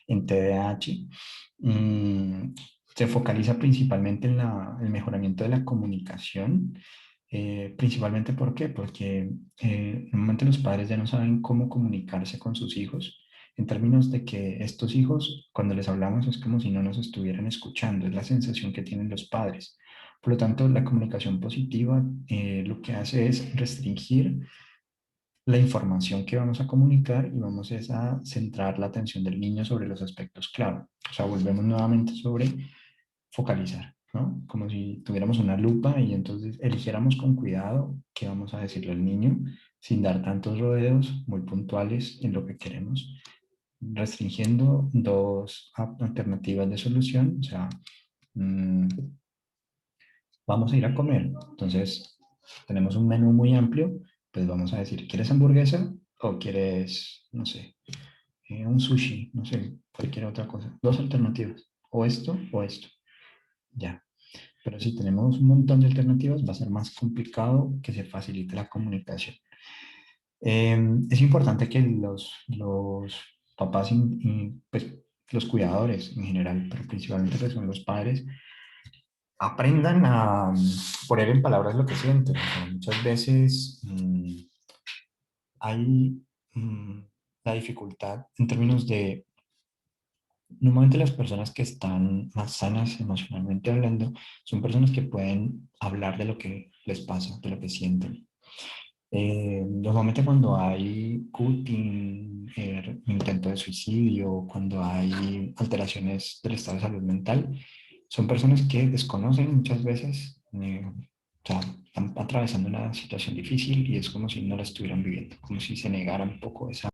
en TDAH. Mm, Se focaliza principalmente en el mejoramiento de la comunicación. Principalmente, ¿por qué? Porque normalmente los padres ya no saben cómo comunicarse con sus hijos en términos de que estos hijos, cuando les hablamos, es como si no nos estuvieran escuchando, es la sensación que tienen los padres. Por lo tanto, la comunicación positiva lo que hace es restringir la información que vamos a comunicar y vamos es a centrar la atención del niño sobre los aspectos clave. O sea, volvemos nuevamente sobre focalizar, ¿no? Como si tuviéramos una lupa y entonces eligiéramos con cuidado qué vamos a decirle al niño sin dar tantos rodeos muy puntuales en lo que queremos, restringiendo dos alternativas de solución. O sea, mm, vamos a ir a comer. Entonces, tenemos un menú muy amplio, pues vamos a decir, ¿quieres hamburguesa o quieres, no sé, un sushi? No sé, cualquier otra cosa. Dos alternativas, o esto o esto. Ya. Pero si tenemos un montón de alternativas, va a ser más complicado que se facilite la comunicación. Es importante que los papás y, pues, los cuidadores en general, pero principalmente que son los padres, aprendan a poner en palabras lo que sienten. O sea, muchas veces hay mm, la dificultad en términos de, normalmente las personas que están más sanas emocionalmente hablando son personas que pueden hablar de lo que les pasa, de lo que sienten. Normalmente cuando hay cutting, intento de suicidio, cuando hay alteraciones del estado de salud mental, son personas que desconocen muchas veces, o sea, están atravesando una situación difícil y es como si no la estuvieran viviendo, como si se negara un poco esa.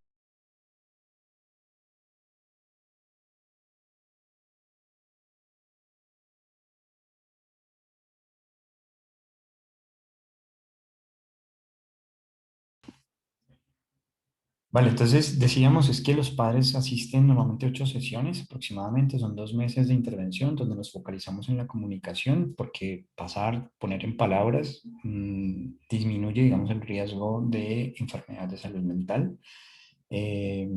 Vale, entonces decíamos es que los padres asisten normalmente 8 sesiones aproximadamente, son 2 meses de intervención donde nos focalizamos en la comunicación porque pasar, poner en palabras disminuye, digamos, el riesgo de enfermedad de salud mental. Eh,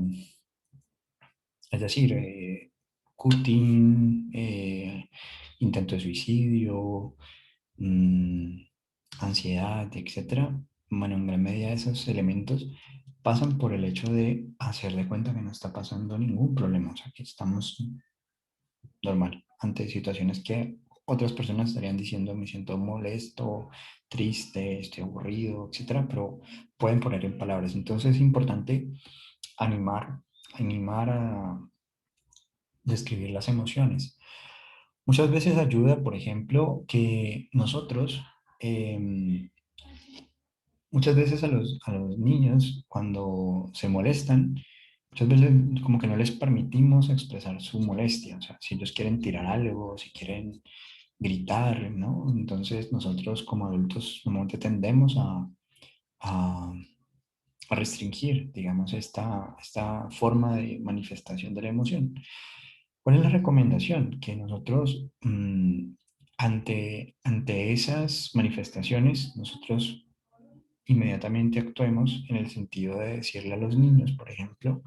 es decir, cutting, intento de suicidio, mm, ansiedad, etcétera. Bueno, en gran medida esos elementos pasan por el hecho de hacer de cuenta que no está pasando ningún problema, o sea, que estamos normal ante situaciones que otras personas estarían diciendo me siento molesto, triste, estoy aburrido, etcétera, pero pueden poner en palabras. Entonces es importante animar, animar a describir las emociones. Muchas veces ayuda, por ejemplo, que nosotros muchas veces a los niños, cuando se molestan, muchas veces como que no les permitimos expresar su molestia. O sea, si ellos quieren tirar algo, si quieren gritar, ¿no? Entonces nosotros como adultos normalmente tendemos a, a restringir, digamos, esta forma de manifestación de la emoción. ¿Cuál es la recomendación? Que nosotros, ante esas manifestaciones, nosotros inmediatamente actuemos en el sentido de decirle a los niños, por ejemplo,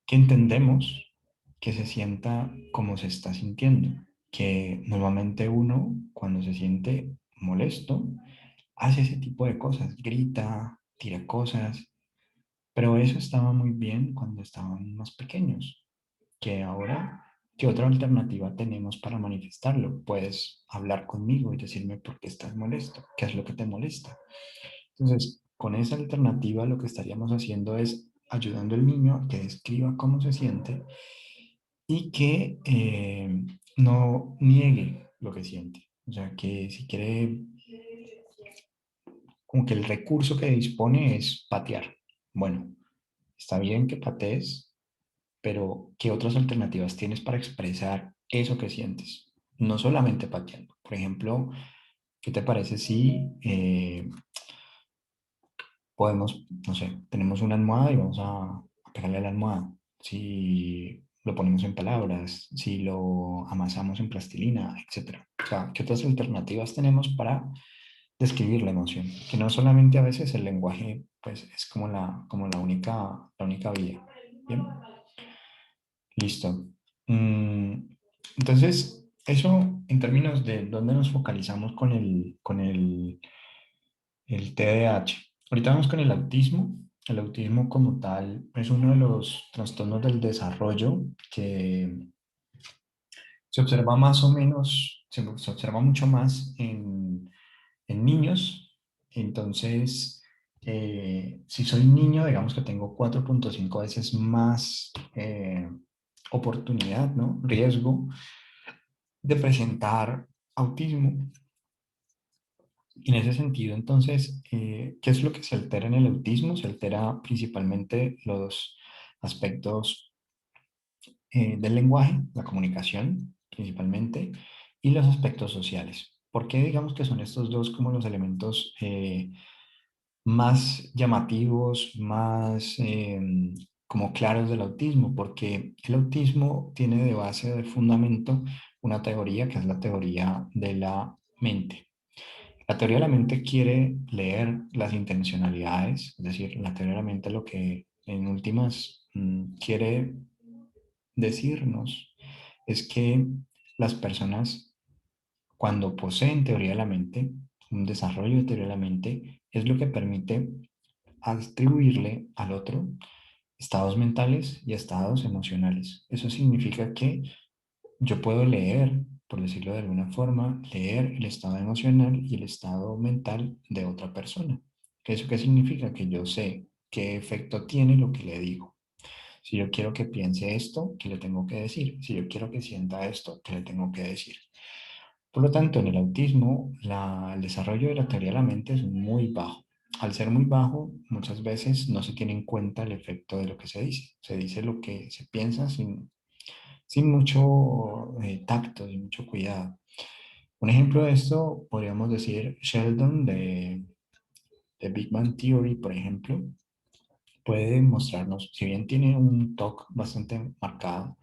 que entendemos que se sienta como se está sintiendo, que normalmente uno cuando se siente molesto hace ese tipo de cosas, grita, tira cosas, pero eso estaba muy bien cuando estaban más pequeños, que ahora, ¿qué otra alternativa tenemos para manifestarlo? Puedes hablar conmigo y decirme por qué estás molesto, qué es lo que te molesta. Entonces, con esa alternativa lo que estaríamos haciendo es ayudando al niño a que describa cómo se siente y que no niegue lo que siente. O sea, que si quiere, como que el recurso que dispone es patear. Bueno, está bien que patees, pero ¿qué otras alternativas tienes para expresar eso que sientes? No solamente pateando. Por ejemplo, ¿qué te parece si podemos, no sé, tenemos una almohada y vamos a pegarle a la almohada? Si lo ponemos en palabras, si lo amasamos en plastilina, etcétera. O sea, ¿qué otras alternativas tenemos para describir la emoción? Que no solamente a veces el lenguaje, pues, es como la única vía. Bien, listo. Entonces, eso en términos de dónde nos focalizamos con el TDAH. Ahorita vamos con el autismo. El autismo como tal es uno de los trastornos del desarrollo que se observa más o menos, se observa mucho más en niños. Entonces, si soy niño, digamos que tengo 4,5 veces más oportunidad, ¿no? Riesgo de presentar autismo. Y en ese sentido, entonces, ¿qué es lo que se altera en el autismo? Se altera principalmente los aspectos del lenguaje, la comunicación principalmente, y los aspectos sociales. ¿Por qué digamos que son estos dos como los elementos más llamativos, más como claros del autismo? Porque el autismo tiene de base, de fundamento, una teoría que es la teoría de la mente. La teoría de la mente quiere leer las intencionalidades, es decir, la teoría de la mente lo que en últimas quiere decirnos es que las personas cuando poseen teoría de la mente, un desarrollo de teoría de la mente, es lo que permite atribuirle al otro estados mentales y estados emocionales. Eso significa que yo puedo leer, por decirlo de alguna forma, leer el estado emocional y el estado mental de otra persona. ¿Eso qué significa? Que yo sé qué efecto tiene lo que le digo. Si yo quiero que piense esto, ¿qué le tengo que decir? Si yo quiero que sienta esto, ¿qué le tengo que decir? Por lo tanto, en el autismo, el desarrollo de la teoría de la mente es muy bajo. Al ser muy bajo, muchas veces no se tiene en cuenta el efecto de lo que se dice. Se dice lo que se piensa sin mucho tacto, sin mucho cuidado. Un ejemplo de esto podríamos decir Sheldon de Big Bang Theory, por ejemplo, puede mostrarnos, si bien tiene un TOC bastante marcado,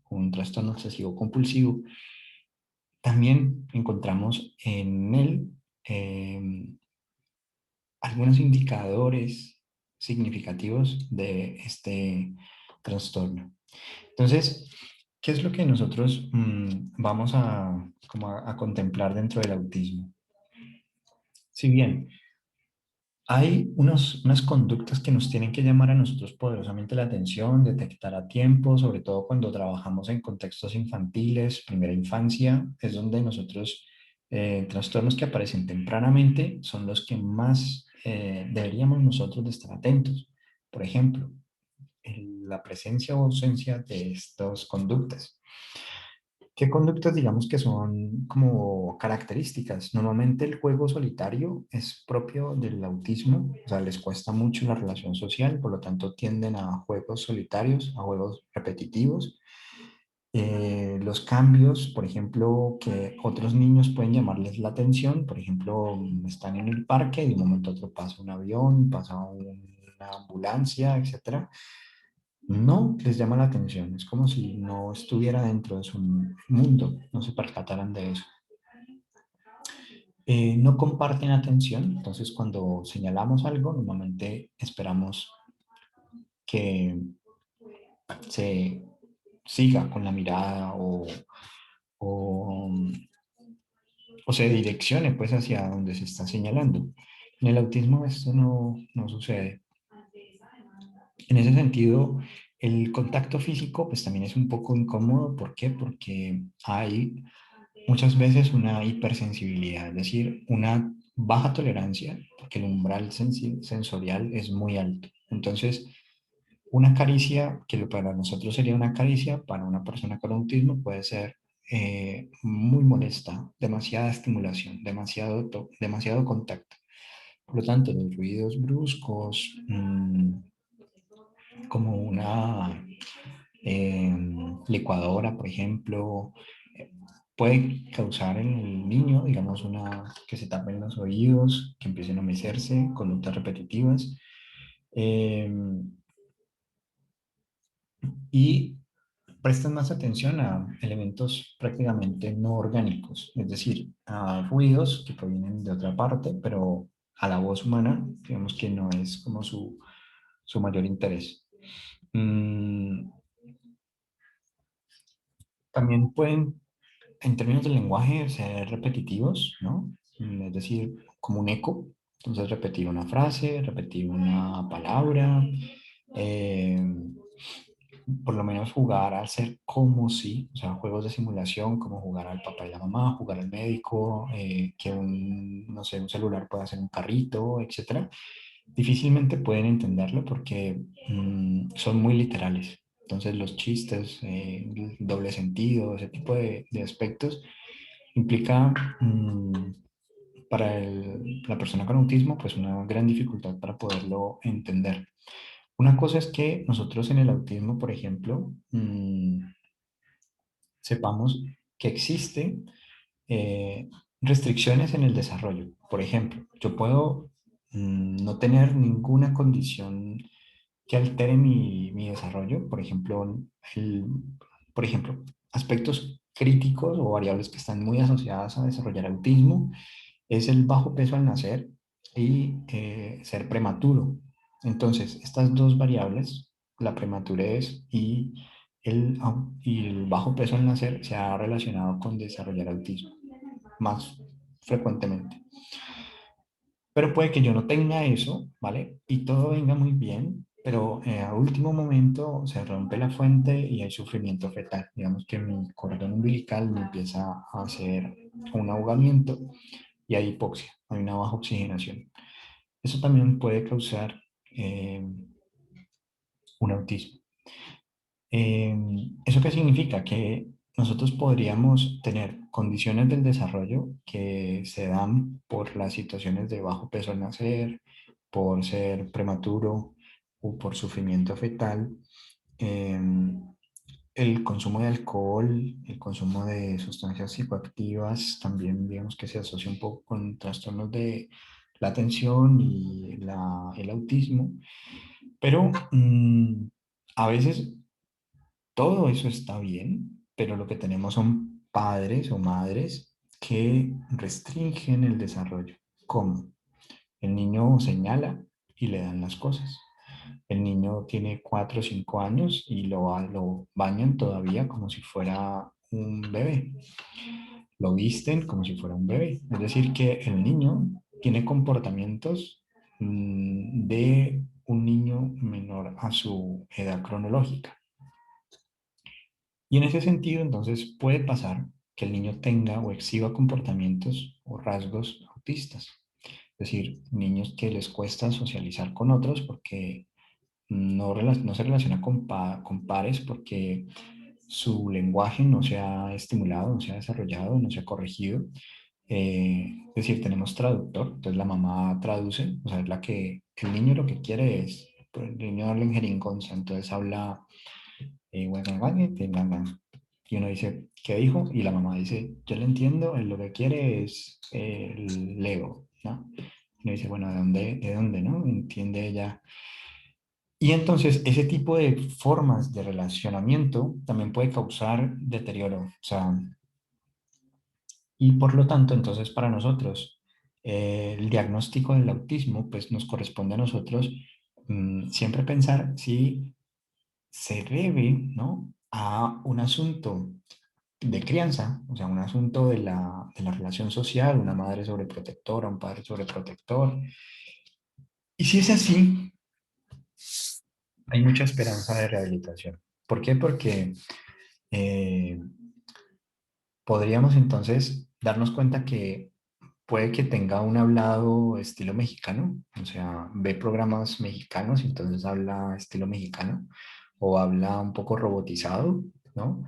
un trastorno obsesivo compulsivo, también encontramos en él eh, algunos indicadores significativos de este trastorno. Entonces, ¿qué es lo que nosotros vamos a contemplar dentro del autismo? Si bien hay unas conductas que nos tienen que llamar a nosotros poderosamente la atención, detectar a tiempo, sobre todo cuando trabajamos en contextos infantiles, primera infancia, es donde nosotros, trastornos que aparecen tempranamente son los que más deberíamos nosotros de estar atentos. Por ejemplo, la presencia o ausencia de estas conductas. ¿Qué conductas digamos que son como características? Normalmente el juego solitario es propio del autismo, o sea, les cuesta mucho la relación social, por lo tanto tienden a juegos solitarios, a juegos repetitivos. Los cambios, por ejemplo, que otros niños pueden llamarles la atención, por ejemplo, están en el parque y de un momento a otro pasa un avión, pasa una ambulancia, etcétera, no les llama la atención, es como si no estuviera dentro de su mundo, no se percataran de eso. No comparten atención, entonces cuando señalamos algo, normalmente esperamos que se siga con la mirada o, o se direccione pues hacia donde se está señalando. En el autismo esto no sucede. En ese sentido, el contacto físico pues también es un poco incómodo. ¿Por qué? Porque hay muchas veces una hipersensibilidad, es decir, una baja tolerancia, porque el umbral sensorial es muy alto. Entonces, una caricia, que para nosotros sería una caricia, para una persona con autismo puede ser muy molesta, demasiada estimulación, demasiado contacto. Por lo tanto, los ruidos bruscos, como una licuadora, por ejemplo, eh, puede causar en el niño, digamos, que se tapen los oídos, que empiecen a mecerse, conductas repetitivas. eh, y prestan más atención a elementos prácticamente no orgánicos, es decir, a ruidos que provienen de otra parte, pero a la voz humana, digamos que no es como su mayor interés. Mm, también pueden, en términos del lenguaje, ser repetitivos, ¿no? Es decir, como un eco. Entonces, repetir una frase, repetir una palabra, eh, por lo menos jugar a ser como si, o sea, juegos de simulación, como jugar al papá y la mamá, jugar al médico, que no sé, un celular pueda ser un carrito, etcétera. Difícilmente pueden entenderlo porque son muy literales. Entonces los chistes, el doble sentido, ese tipo de aspectos implica para la persona con autismo pues una gran dificultad para poderlo entender. Una cosa es que nosotros en el autismo, por ejemplo, sepamos que existen eh, restricciones en el desarrollo. Por ejemplo, yo puedo no tener ninguna condición que altere mi desarrollo. El, por ejemplo, aspectos críticos o variables que están muy asociadas a desarrollar autismo es el bajo peso al nacer y ser prematuro. Entonces, estas dos variables, la prematurez y el bajo peso al nacer, se ha relacionado con desarrollar autismo. más frecuentemente. Pero puede que yo no tenga eso, ¿vale? Y todo venga muy bien, pero a último momento se rompe la fuente y hay sufrimiento fetal. Digamos que mi cordón umbilical me empieza a hacer un ahogamiento y hay hipoxia, hay una baja oxigenación. Eso también puede causar eh, un autismo. ¿Eso qué significa? Que nosotros podríamos tener condiciones del desarrollo que se dan por las situaciones de bajo peso al nacer, por ser prematuro o por sufrimiento fetal. eh, el consumo de alcohol, el consumo de sustancias psicoactivas también digamos que se asocia un poco con trastornos de la atención y el autismo, pero a veces todo eso está bien, pero lo que tenemos son padres o madres que restringen el desarrollo. ¿Cómo? El niño señala y le dan las cosas. El niño tiene 4 o 5 años y lo bañan todavía como si fuera un bebé. Lo visten como si fuera un bebé. Es decir, que el niño tiene comportamientos de un niño menor a su edad cronológica. Y en ese sentido, entonces, puede pasar que el niño tenga o exhiba comportamientos o rasgos autistas. Es decir, niños que les cuesta socializar con otros porque no se relaciona con pares porque su lenguaje no se ha estimulado, no se ha desarrollado, no se ha corregido. Es decir, tenemos traductor, entonces la mamá traduce, o sea, es la que el niño lo que quiere es, pues, el niño habla en jeringonza, entonces habla y uno dice, ¿qué dijo? Y la mamá dice, yo le entiendo, él lo que quiere es el Lego, ¿no? Y uno dice, bueno, de dónde, no? Entiende ella. Y entonces ese tipo de formas de relacionamiento también puede causar deterioro. O sea, y por lo tanto, entonces para nosotros, el diagnóstico del autismo, pues nos corresponde a nosotros siempre pensar si se debe, ¿no? A un asunto de crianza, o sea, un asunto de la relación social, una madre sobreprotectora, un padre sobreprotector. Y si es así, hay mucha esperanza de rehabilitación. ¿Por qué? Porque eh, podríamos entonces darnos cuenta que puede que tenga un hablado estilo mexicano, o sea, ve programas mexicanos y entonces habla estilo mexicano, o habla un poco robotizado, ¿no?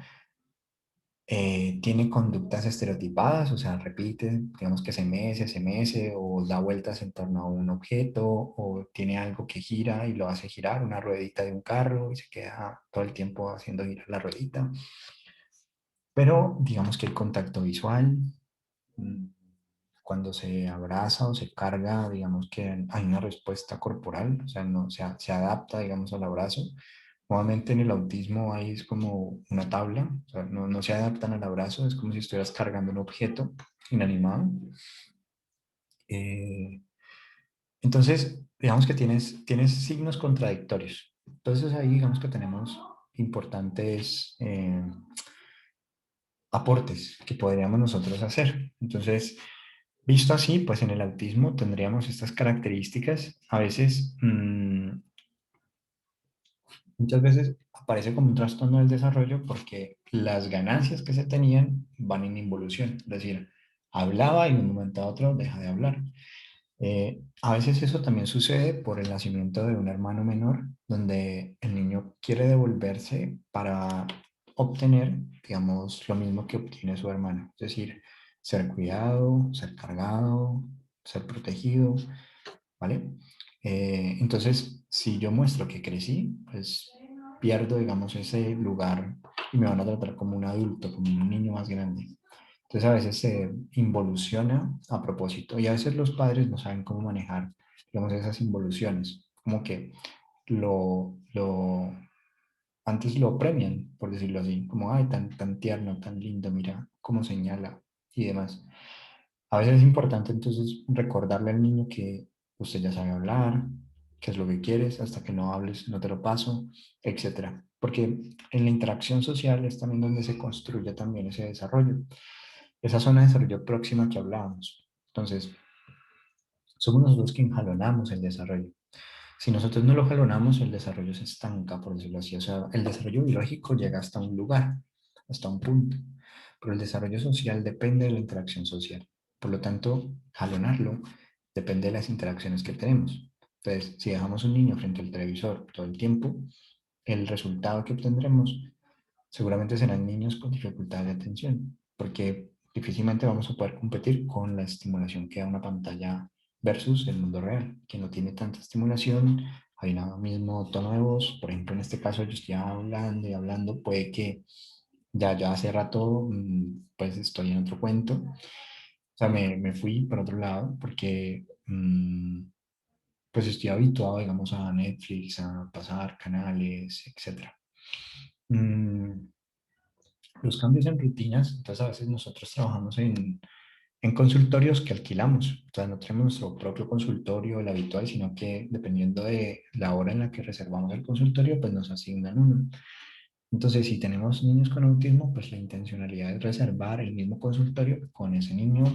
Tiene conductas estereotipadas, o sea, repite, digamos que se mece, o da vueltas en torno a un objeto, o tiene algo que gira y lo hace girar, una ruedita de un carro y se queda todo el tiempo haciendo girar la ruedita. Pero digamos que el contacto visual, mm, cuando se abraza o se carga, digamos que hay una respuesta corporal, o sea, no, se adapta, digamos, al abrazo. Nuevamente en el autismo ahí es como una tabla, o sea, no se adaptan al abrazo, es como si estuvieras cargando un objeto inanimado. Eh, entonces, digamos que tienes signos contradictorios. Entonces ahí digamos que tenemos importantes aportes que podríamos nosotros hacer. Entonces, visto así, pues en el autismo tendríamos estas características. A veces, muchas veces aparece como un trastorno del desarrollo porque las ganancias que se tenían van en involución. Es decir, hablaba y de un momento a otro deja de hablar. A veces eso también sucede por el nacimiento de un hermano menor, donde el niño quiere devolverse para obtener, digamos, lo mismo que obtiene su hermano. Es decir, ser cuidado, ser cargado, ser protegido, ¿vale? Entonces, si yo muestro que crecí, pues pierdo, digamos, ese lugar y me van a tratar como un adulto, como un niño más grande. Entonces a veces se involuciona a propósito y a veces los padres no saben cómo manejar, digamos, esas involuciones, como que lo antes lo premian, por decirlo así, como, ay, tan tierno, tan lindo, mira cómo señala y demás. A veces es importante entonces recordarle al niño que usted ya sabe hablar, qué es lo que quieres, hasta que no hables no te lo paso, etcétera. Porque en la interacción social es también donde se construye también ese desarrollo. esa zona de desarrollo próxima que hablábamos. Entonces, somos nosotros quien jalonamos el desarrollo. Si nosotros no lo jalonamos, el desarrollo se estanca, por decirlo así. O sea, el desarrollo biológico llega hasta un lugar, hasta un punto, pero el desarrollo social depende de la interacción social. Por lo tanto, jalonarlo depende de las interacciones que tenemos. Entonces, si dejamos un niño frente al televisor todo el tiempo, el resultado que obtendremos seguramente serán niños con dificultad de atención, porque difícilmente vamos a poder competir con la estimulación que da una pantalla versus el mundo real, que no tiene tanta estimulación, hay un mismo tono de voz, por ejemplo, en este caso yo estoy hablando y hablando, puede que ya hace rato pues estoy en otro cuento, o sea, me fui por otro lado porque pues estoy habituado, digamos, a Netflix, a pasar canales, etcétera. Mm, los cambios en rutinas, entonces a veces nosotros trabajamos en consultorios que alquilamos, o sea, no tenemos nuestro propio consultorio, el habitual, sino que dependiendo de la hora en la que reservamos el consultorio, pues nos asignan uno. Entonces, si tenemos niños con autismo, pues la intencionalidad es reservar el mismo consultorio con ese niño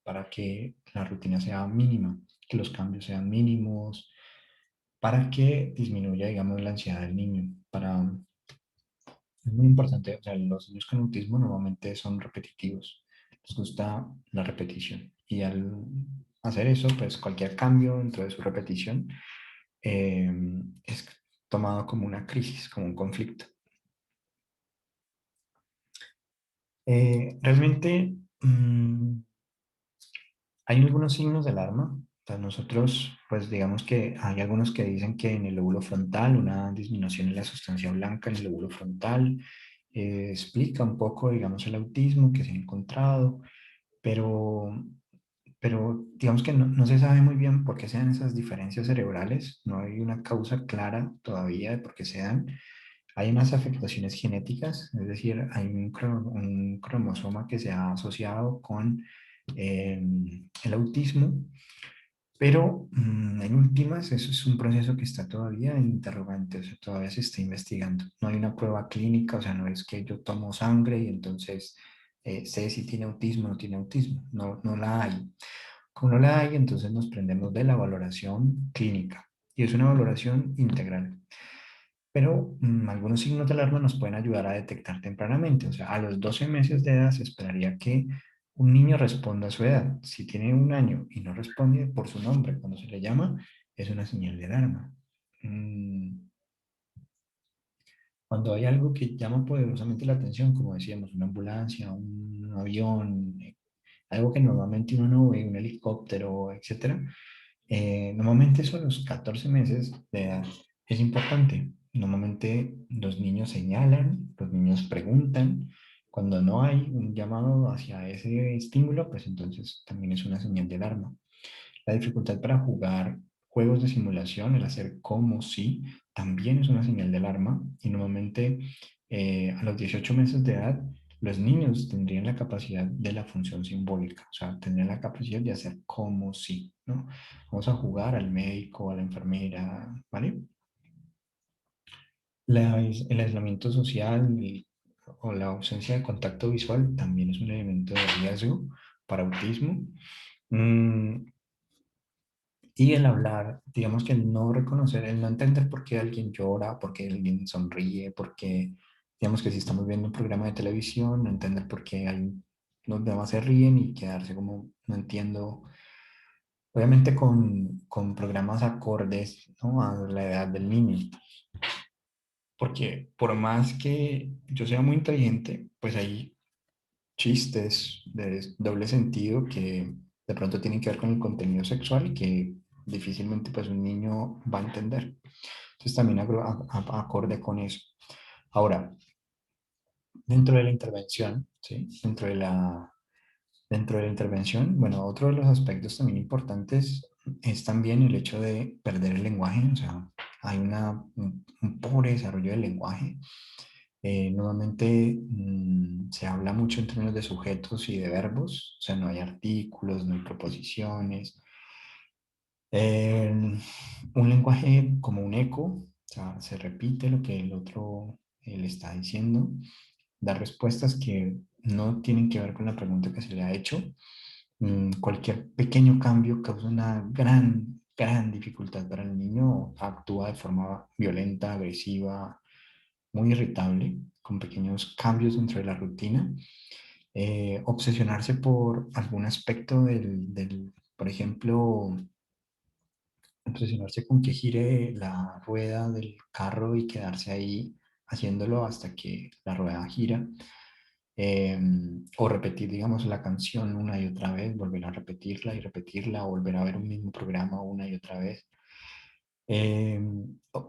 para que la rutina sea mínima, que los cambios sean mínimos, para que disminuya, digamos, la ansiedad del niño, para es muy importante, o sea, los niños con autismo normalmente son repetitivos, les gusta la repetición y al hacer eso, pues cualquier cambio dentro de su repetición eh, es tomado como una crisis, como un conflicto. Realmente hay algunos signos de alarma. O sea, nosotros, pues digamos que hay algunos que dicen que en el lóbulo frontal, una disminución en la sustancia blanca en el lóbulo frontal, explica un poco, digamos, el autismo que se ha encontrado, pero, pero digamos que no se sabe muy bien por qué se dan esas diferencias cerebrales, no hay una causa clara todavía de por qué se dan. Hay unas afectaciones genéticas, es decir, hay un cromosoma que se ha asociado con el autismo, pero en últimas, eso es un proceso que está todavía en interrogante, o sea, todavía se está investigando. No hay una prueba clínica, o sea, no es que yo tomo sangre y entonces sé si tiene autismo o no tiene autismo. No, no la hay. Como no la hay, entonces nos prendemos de la valoración clínica y es una valoración integral. Pero algunos signos de alarma nos pueden ayudar a detectar tempranamente. O sea, a los 12 meses de edad se esperaría que un niño responda a su edad. Si tiene un año y no responde por su nombre cuando se le llama, es una señal de alarma. Mm, Cuando hay algo que llama poderosamente la atención, como decíamos, una ambulancia, un avión, algo que normalmente uno no ve, un helicóptero, etcétera, normalmente eso a los 14 meses de edad es importante. Normalmente los niños señalan, los niños preguntan. Cuando no hay un llamado hacia ese estímulo, pues entonces también es una señal de alarma. La dificultad para jugar juegos de simulación, el hacer como si, también es una señal de alarma y normalmente a los 18 meses de edad los niños tendrían la capacidad de la función simbólica, o sea, tendrían la capacidad de hacer como si, ¿no? Vamos a jugar al médico, a la enfermera, ¿vale? El aislamiento social o la ausencia de contacto visual también es un elemento de riesgo para autismo. Mm, Y el hablar, digamos que el no reconocer, el no entender por qué alguien llora, por qué alguien sonríe, por qué, digamos que si estamos viendo un programa de televisión, no entender por qué hay, los demás se ríen y quedarse como, no entiendo, obviamente con programas acordes, ¿no? A la edad del niño, porque por más que yo sea muy inteligente, pues hay chistes de doble sentido que de pronto tienen que ver con el contenido sexual y que difícilmente pues un niño va a entender. Entonces también acorde con eso. Ahora, dentro de la intervención, ¿sí? Dentro de la intervención, bueno, otro de los aspectos también importantes es también el hecho de perder el lenguaje, o sea, hay un pobre desarrollo del lenguaje. Normalmente se habla mucho en términos de sujetos y de verbos, o sea, no hay artículos, no hay proposiciones. Eh, un lenguaje como un eco, o sea, se repite lo que el otro le está diciendo, da respuestas que no tienen que ver con la pregunta que se le ha hecho. Cualquier pequeño cambio causa una gran dificultad para el niño, actúa de forma violenta, agresiva, muy irritable, con pequeños cambios dentro de la rutina. Obsesionarse por algún aspecto por ejemplo, obsesionarse con que gire la rueda del carro y quedarse ahí haciéndolo hasta que la rueda gira. eh, o repetir, digamos, la canción una y otra vez, volver a repetirla y repetirla, o volver a ver un mismo programa una y otra vez. Eh,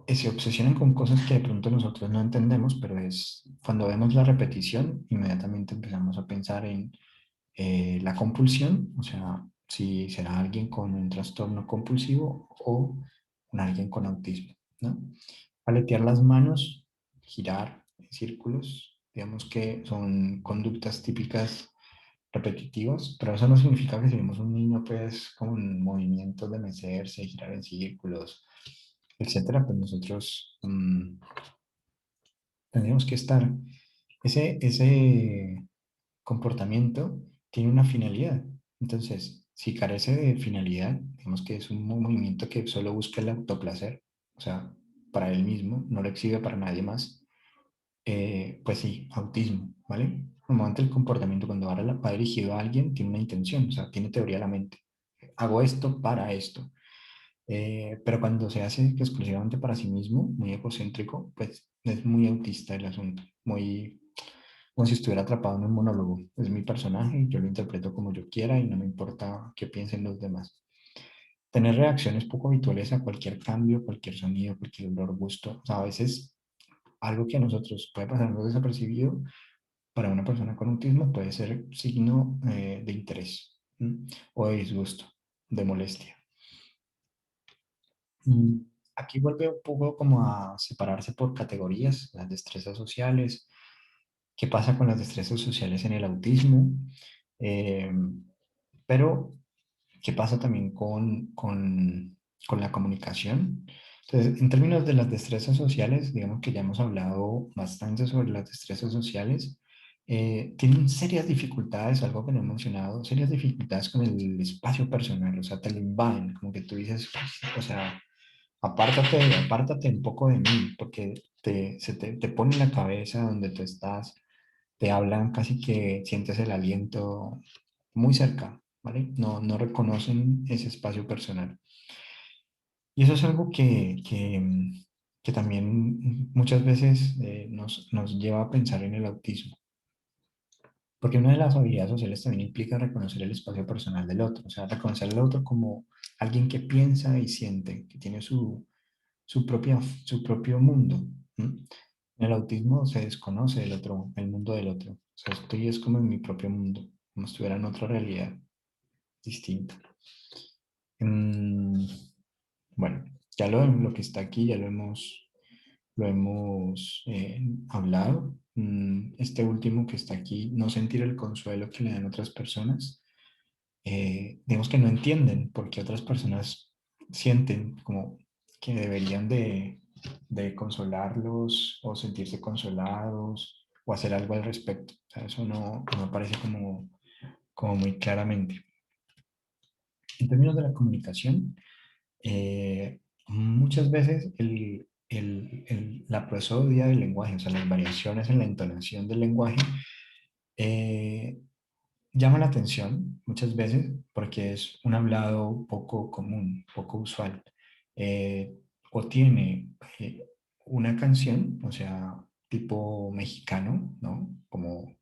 Se obsesionan con cosas que de pronto nosotros no entendemos, pero es cuando vemos la repetición, inmediatamente empezamos a pensar en la compulsión, o sea, si será alguien con un trastorno compulsivo o un alguien con autismo, ¿no? Paletear las manos, girar en círculos, digamos que son conductas típicas repetitivas, pero eso no significa que si vemos un niño pues con movimientos de mecerse, girar en círculos, etcétera, pues nosotros tendríamos que estar, ese comportamiento tiene una finalidad. Entonces, si carece de finalidad, digamos que es un movimiento que solo busca el autoplacer, o sea, para él mismo, no lo exhibe para nadie más, pues sí, autismo, ¿vale? Normalmente el comportamiento cuando va dirigido a alguien tiene una intención, o sea, tiene teoría a la mente. Hago esto para esto. Pero cuando se hace exclusivamente para sí mismo, muy egocéntrico, pues es muy autista el asunto, muy como si estuviera atrapado en un monólogo. Es mi personaje y yo lo interpreto como yo quiera y no me importa qué piensen los demás. Tener reacciones poco habituales a cualquier cambio, cualquier sonido, cualquier olor, gusto. O sea, a veces algo que a nosotros puede pasarnos desapercibido, para una persona con autismo puede ser signo de interés, ¿m? O de disgusto, de molestia. Mm, Aquí vuelve un poco como a separarse por categorías, las destrezas sociales. ¿Qué pasa con las destrezas sociales en el autismo? Eh, pero, ¿qué pasa también con la comunicación? Entonces, en términos de las destrezas sociales, digamos que ya hemos hablado bastante sobre las destrezas sociales. Tienen serias dificultades, algo que no he mencionado, serias dificultades con el espacio personal, o sea, te lo invaden, como que tú dices, o sea, apártate un poco de mí, porque te pone en la cabeza donde tú estás, te hablan casi que sientes el aliento muy cerca, ¿vale? No reconocen ese espacio personal. Y eso es algo que también muchas veces nos lleva a pensar en el autismo, porque una de las habilidades sociales también implica reconocer el espacio personal del otro, o sea, reconocer al otro como alguien que piensa y siente, que tiene su propio mundo. ¿M? En el autismo se desconoce el otro, el mundo del otro. O sea, estoy es como en mi propio mundo, como si estuviera en otra realidad distinta. Mm, bueno, ya lo que está aquí ya lo hemos hablado. Este último que está aquí, no sentir el consuelo que le dan otras personas. Digamos que no entienden por qué otras personas sienten como que deberían de consolarlos o sentirse consolados o hacer algo al respecto. O sea, eso no aparece como muy claramente. En términos de la comunicación, muchas veces la prosodia del lenguaje, o sea, las variaciones en la entonación del lenguaje, eh, llama la atención muchas veces porque es un hablado poco común, poco usual. Eh, o tiene una canción, o sea, tipo mexicano, ¿no? Como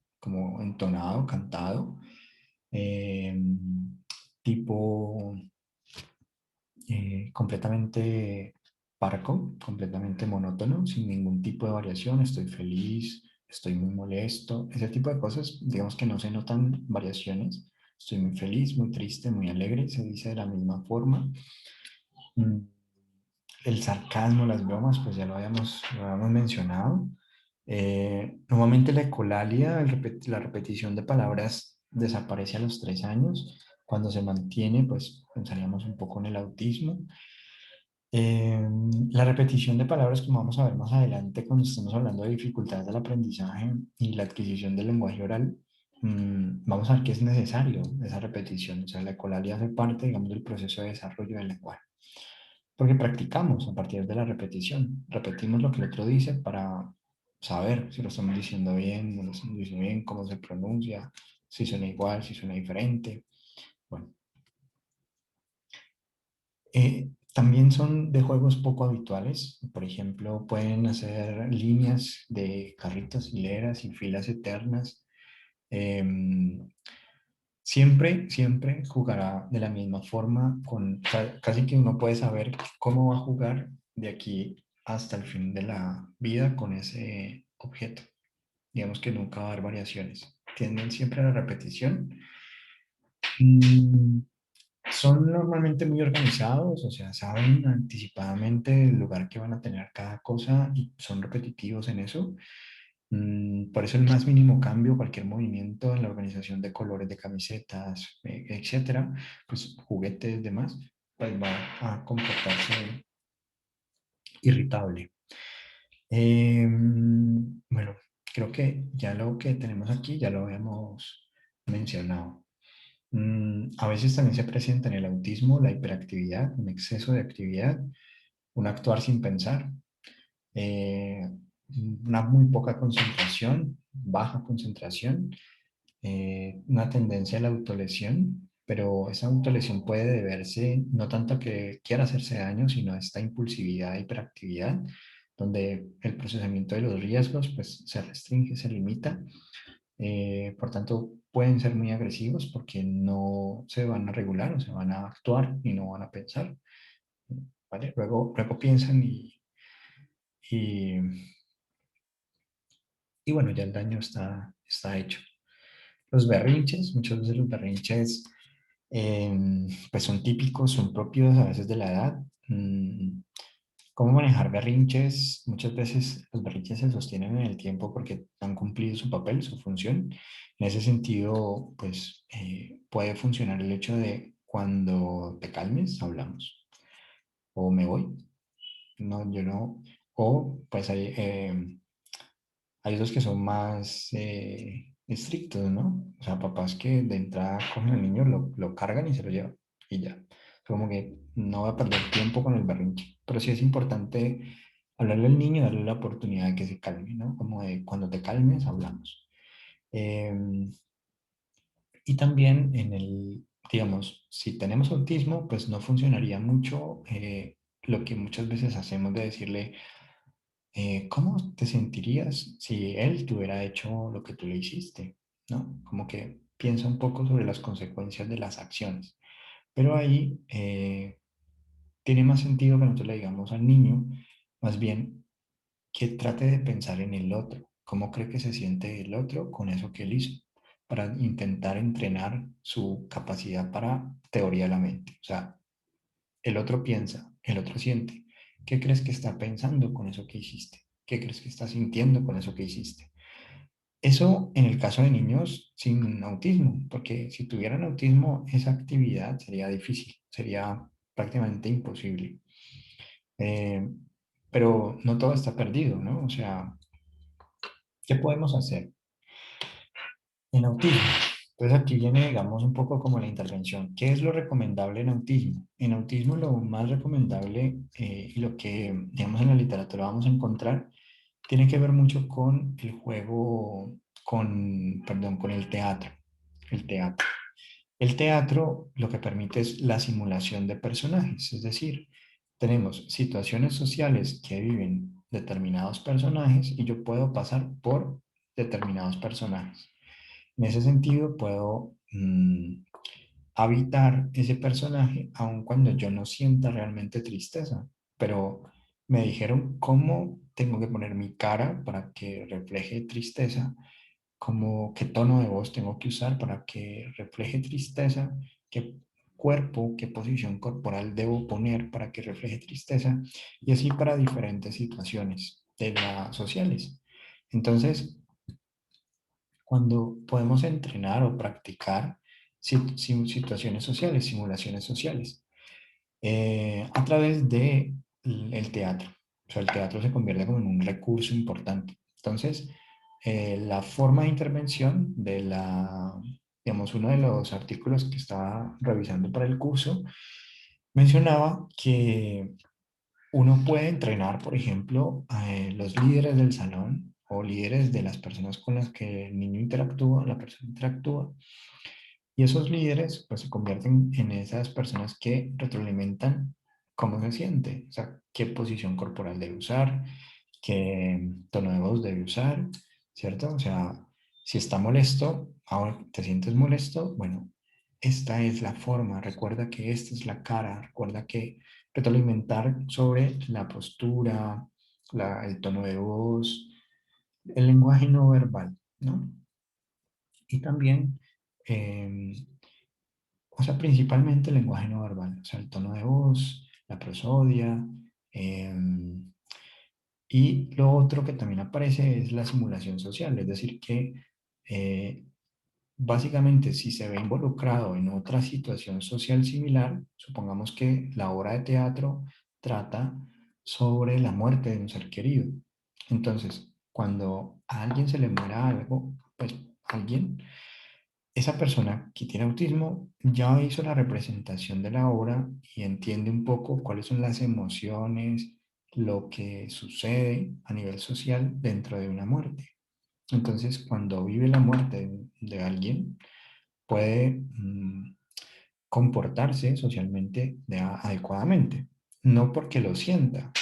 entonado, cantado, eh, tipo completamente parco, completamente monótono, sin ningún tipo de variación. Estoy feliz, estoy muy molesto, ese tipo de cosas, digamos que no se notan variaciones. Estoy muy feliz, muy triste, muy alegre, se dice de la misma forma. Mm, El sarcasmo, las bromas, pues ya lo habíamos mencionado. Normalmente la ecolalia, la repetición de palabras desaparece a los 3 años. Cuando se mantiene, pues pensaríamos un poco en el autismo. La repetición de palabras, como vamos a ver más adelante cuando estemos hablando de dificultades del aprendizaje y la adquisición del lenguaje oral, vamos a ver que es necesario esa repetición. O sea, la ecolalia hace parte, digamos, del proceso de desarrollo del lenguaje. Porque practicamos a partir de la repetición. Repetimos lo que el otro dice para saber si lo estamos diciendo bien, no lo estamos diciendo bien, cómo se pronuncia, si suena igual, si suena diferente. Bueno, también son de juegos poco habituales. Por ejemplo, pueden hacer líneas de carritos, hileras y filas eternas. Em, siempre jugará de la misma forma, casi que uno puede saber cómo va a jugar de aquí hasta el fin de la vida con ese objeto. Digamos que nunca va a haber variaciones. Tienden siempre a la repetición. Mm, Son normalmente muy organizados, o sea, saben anticipadamente el lugar que van a tener cada cosa y son repetitivos en eso. Por eso el más mínimo cambio, cualquier movimiento en la organización de colores de camisetas, etcétera, pues juguetes, demás, pues va a comportarse irritable. Bueno, creo que ya lo que tenemos aquí ya lo habíamos mencionado. A veces también se presenta en el autismo la hiperactividad, un exceso de actividad, un actuar sin pensar, eh, una muy poca concentración, baja concentración, una tendencia a la autolesión, pero esa autolesión puede deberse no tanto a que quiera hacerse daño, sino a esta impulsividad, hiperactividad, donde el procesamiento de los riesgos pues, se restringe, se limita. Por tanto, pueden ser muy agresivos porque no se van a regular, o se van a actuar y no van a pensar. ¿Vale? Luego piensan y, y bueno, ya el daño está hecho. Los berrinches, muchas veces los berrinches pues son típicos, son propios a veces de la edad. ¿Cómo manejar berrinches? Muchas veces los berrinches se sostienen en el tiempo porque han cumplido su papel, su función. En ese sentido, pues puede funcionar el hecho de cuando te calmes, hablamos. O me voy. No, yo no. O pues hay otros que son más estrictos, ¿no? O sea, papás que de entrada cogen al niño, lo cargan y se lo llevan. Y ya. Como que no va a perder tiempo con el berrinche. Pero sí es importante hablarle al niño y darle la oportunidad de que se calme, ¿no? Como de cuando te calmes, hablamos. Em, y también digamos, si tenemos autismo, pues no funcionaría mucho lo que muchas veces hacemos de decirle, ¿cómo te sentirías si él te hubiera hecho lo que tú le hiciste? ¿No? Como que piensa un poco sobre las consecuencias de las acciones. Pero ahí tiene más sentido que nosotros le digamos al niño, más bien que trate de pensar en el otro, cómo cree que se siente el otro con eso que él hizo, para intentar entrenar su capacidad para teoría de la mente. O sea, el otro piensa, el otro siente. ¿Qué crees que está pensando con eso que hiciste? ¿Qué crees que está sintiendo con eso que hiciste? Eso en el caso de niños sin autismo, porque si tuvieran autismo, esa actividad sería difícil, sería prácticamente imposible. Eh, pero no todo está perdido, ¿no? O sea, ¿qué podemos hacer en autismo? Entonces aquí viene, digamos, un poco como la intervención. ¿Qué es lo recomendable en autismo? En autismo lo más recomendable y lo que, digamos, en la literatura vamos a encontrar tiene que ver mucho con el juego, perdón, con el teatro. El teatro. El teatro lo que permite es la simulación de personajes, es decir, tenemos situaciones sociales que viven determinados personajes y yo puedo pasar por determinados personajes. En ese sentido, puedo habitar ese personaje aun cuando yo no sienta realmente tristeza, pero me dijeron cómo tengo que poner mi cara para que refleje tristeza, como qué tono de voz tengo que usar para que refleje tristeza, qué cuerpo, qué posición corporal debo poner para que refleje tristeza, y así para diferentes situaciones de las sociales. Entonces, cuando podemos entrenar o practicar situaciones sociales, simulaciones sociales, a través del teatro. O sea, el teatro se convierte como en un recurso importante. Entonces, la forma de intervención de digamos, uno de los artículos que estaba revisando para el curso mencionaba que uno puede entrenar, por ejemplo, a los líderes del salón o líderes de las personas con las que el niño interactúa, la persona interactúa, y esos líderes pues se convierten en esas personas que retroalimentan cómo se siente, o sea, qué posición corporal debe usar, qué tono de voz debe usar, ¿cierto? O sea, si está molesto, ahora te sientes molesto, bueno, esta es la forma, recuerda que esta es la cara, recuerda que retroalimentar sobre la postura, el tono de voz, el lenguaje no verbal, ¿no? Y también, o sea, principalmente el lenguaje no verbal, o sea, el tono de voz, la prosodia, y lo otro que también aparece es la simulación social, es decir, que eh, básicamente si se ve involucrado en otra situación social similar, supongamos que la obra de teatro trata sobre la muerte de un ser querido. Entonces, cuando a alguien se le muera algo, pues alguien, esa persona que tiene autismo ya hizo la representación de la obra y entiende un poco cuáles son las emociones, lo que sucede a nivel social dentro de una muerte. Entonces, cuando vive la muerte de alguien, puede comportarse socialmente adecuadamente. No porque lo sienta,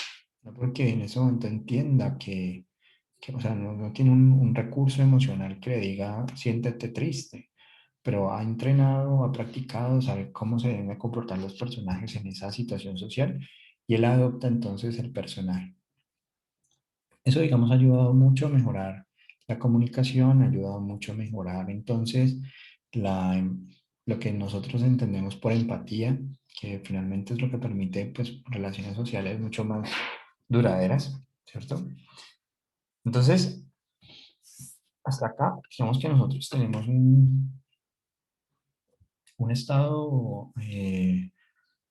no porque en ese momento entienda o sea, no tiene un recurso emocional que le diga, siéntete triste, pero ha entrenado, ha practicado, sabe cómo se deben comportar los personajes en esa situación social y él adopta entonces el personaje. Eso, digamos, ha ayudado mucho a mejorar la comunicación, ha ayudado mucho a mejorar entonces la, lo que nosotros entendemos por empatía, que finalmente es lo que permite pues, relaciones sociales mucho más duraderas, ¿cierto? Entonces, hasta acá, digamos que nosotros tenemos un estado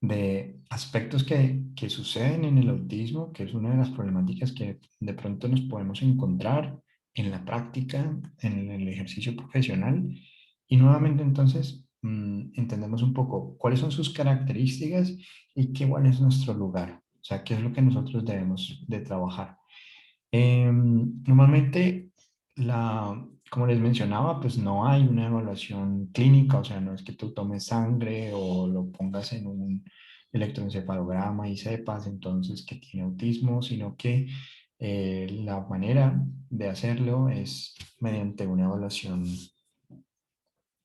de aspectos que suceden en el autismo, que es una de las problemáticas que de pronto nos podemos encontrar en la práctica, en el ejercicio profesional. Y nuevamente entonces entendemos un poco cuáles son sus características y cuál es nuestro lugar, o sea, qué es lo que nosotros debemos de trabajar. Normalmente, como les mencionaba, pues no hay una evaluación clínica, o sea, no es que tú tomes sangre o lo pongas en un electroencefalograma y sepas entonces que tiene autismo, sino que la manera de hacerlo es mediante una evaluación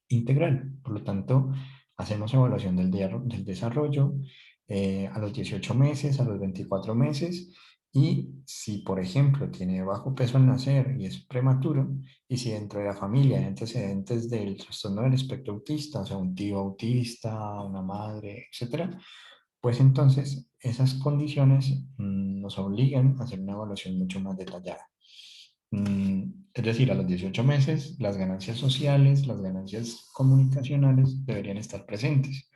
integral. Por lo tanto, hacemos evaluación del desarrollo a los 18 meses, a los 24 meses, y si, por ejemplo, tiene bajo peso al nacer y es prematuro, y si dentro de la familia hay antecedentes del trastorno del espectro autista, o sea, un tío autista, una madre, etcétera, pues entonces esas condiciones nos obligan a hacer una evaluación mucho más detallada. Es decir, a los 18 meses, las ganancias sociales, las ganancias comunicacionales deberían estar presentes.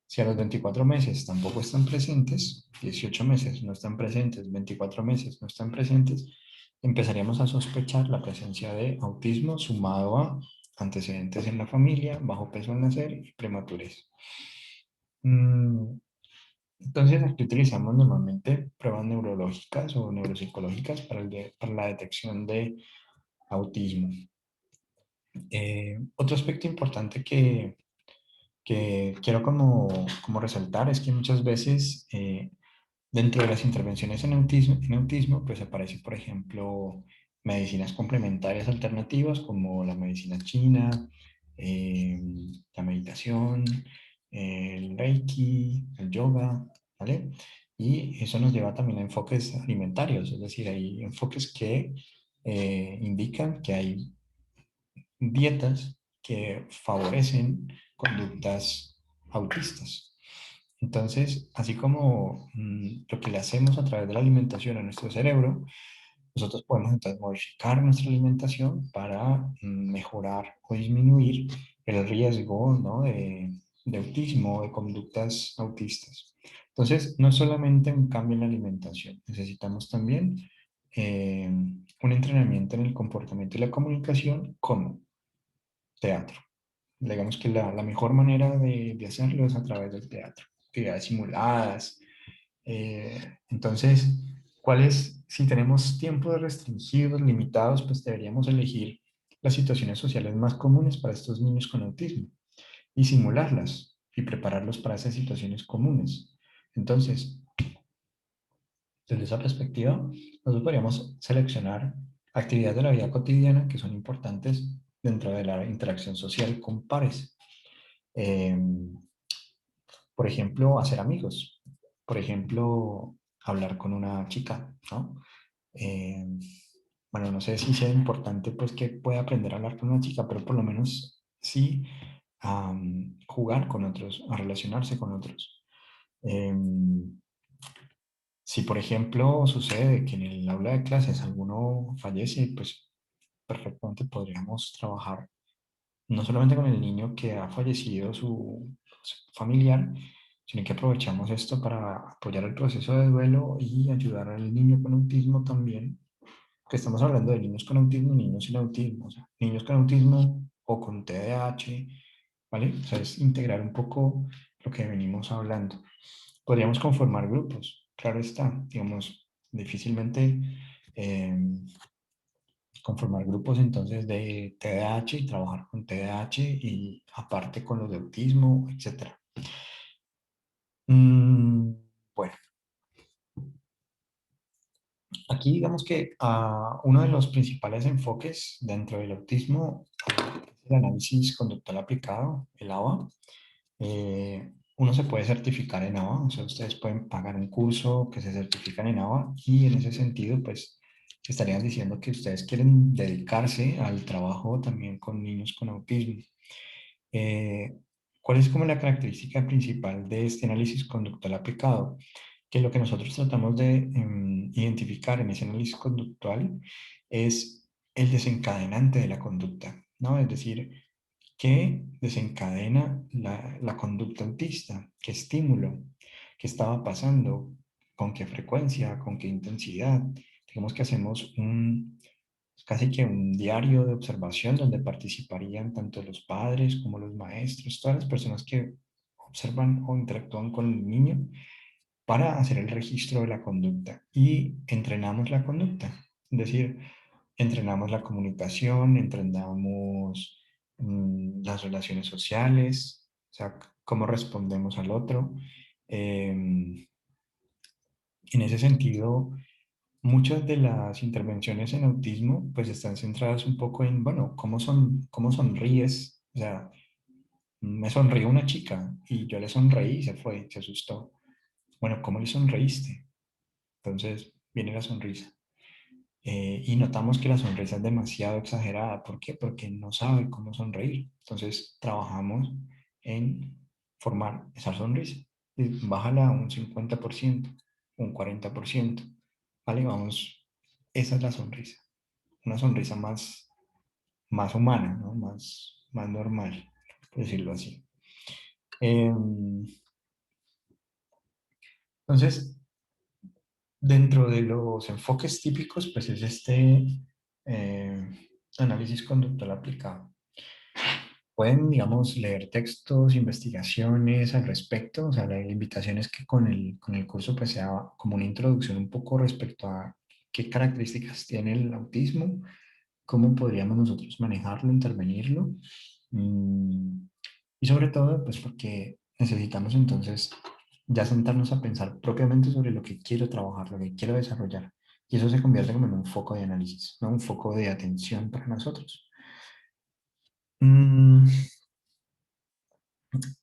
Si a los 24 meses tampoco están presentes, 18 meses no están presentes, 24 meses no están presentes, empezaríamos a sospechar la presencia de autismo sumado a antecedentes en la familia, bajo peso al nacer y prematurez. Mm, entonces, aquí utilizamos normalmente pruebas neurológicas o neuropsicológicas para la detección de autismo. Otro aspecto importante que quiero como resaltar es que muchas veces dentro de las intervenciones en autismo, pues aparece, por ejemplo, medicinas complementarias alternativas como la medicina china, eh, la meditación, el reiki, el yoga, ¿vale? Y eso nos lleva también a enfoques alimentarios, es decir, hay enfoques que indican que hay dietas que favorecen conductas autistas. Entonces, así como lo que le hacemos a través de la alimentación a nuestro cerebro, nosotros podemos entonces modificar nuestra alimentación para mejorar o disminuir el riesgo, ¿no? de autismo, de conductas autistas. Entonces, no es solamente un cambio en la alimentación, necesitamos también un entrenamiento en el comportamiento y la comunicación como teatro. Digamos que la mejor manera de hacerlo es a través del teatro, actividades simuladas. Entonces, ¿cuáles, si tenemos tiempos restringidos, limitados, pues deberíamos elegir las situaciones sociales más comunes para estos niños con autismo y simularlas y prepararlos para esas situaciones comunes? Entonces, desde esa perspectiva, nosotros podríamos seleccionar actividades de la vida cotidiana que son importantes dentro de la interacción social con pares. Eh, por ejemplo, hacer amigos. Por ejemplo, hablar con una chica, ¿no? Eh, bueno, no sé si sea importante pues que pueda aprender a hablar con una chica, pero por lo menos sí jugar con otros, a relacionarse con otros. Si, por ejemplo, sucede que en el aula de clases alguno fallece, pues perfectamente podríamos trabajar no solamente con el niño que ha fallecido su familiar, sino que aprovechamos esto para apoyar el proceso de duelo y ayudar al niño con autismo también, que estamos hablando de niños con autismo y niños sin autismo, o sea, niños con autismo o con TDAH, ¿vale? O sea, es integrar un poco lo que venimos hablando. Podríamos conformar grupos, claro está, digamos, difícilmente eh, conformar grupos entonces de TDAH y trabajar con TDAH y aparte con los de autismo, etcétera. Mm, bueno, aquí digamos que uno de los principales enfoques dentro del autismo es el análisis conductual aplicado, el ABA. Uno se puede certificar en ABA, o sea, ustedes pueden pagar un curso que se certifican en ABA y en ese sentido, pues, estarían diciendo que ustedes quieren dedicarse al trabajo también con niños con autismo. Eh, ¿Cuál es como la característica principal de este análisis conductual aplicado? Que lo que nosotros tratamos de identificar en ese análisis conductual es el desencadenante de la conducta, ¿no? Es decir, ¿qué desencadena la conducta autista? ¿Qué estímulo? ¿Qué estaba pasando? ¿Con qué frecuencia? ¿Con qué intensidad? Digamos que hacemos casi que un diario de observación donde participarían tanto los padres como los maestros, todas las personas que observan o interactúan con el niño para hacer el registro de la conducta y entrenamos la conducta. Es decir, entrenamos la comunicación, entrenamos las relaciones sociales, o sea, cómo respondemos al otro. En ese sentido, muchas de las intervenciones en autismo pues están centradas un poco en, bueno, cómo sonríes. O sea, me sonrió una chica y yo le sonreí y se fue, se asustó. Bueno, ¿cómo le sonreíste? Entonces viene la sonrisa. Y notamos que la sonrisa es demasiado exagerada. ¿Por qué? Porque no sabe cómo sonreír. Entonces trabajamos en formar esa sonrisa. Y bájala a un 50%, un 40%. ¿Vale? Vamos, esa es la sonrisa. Una sonrisa más humana, ¿no? Más normal, por decirlo así. Entonces, dentro de los enfoques típicos, pues es este eh, análisis conductual aplicado. Pueden, digamos, leer textos, investigaciones al respecto. O sea, la invitación es que con el curso pues sea como una introducción un poco respecto a qué características tiene el autismo, cómo podríamos nosotros manejarlo, intervenirlo. Mm, y sobre todo, pues porque necesitamos entonces ya sentarnos a pensar propiamente sobre lo que quiero trabajar, lo que quiero desarrollar. Y eso se convierte como en un foco de análisis, ¿no? Un foco de atención para nosotros. Mm,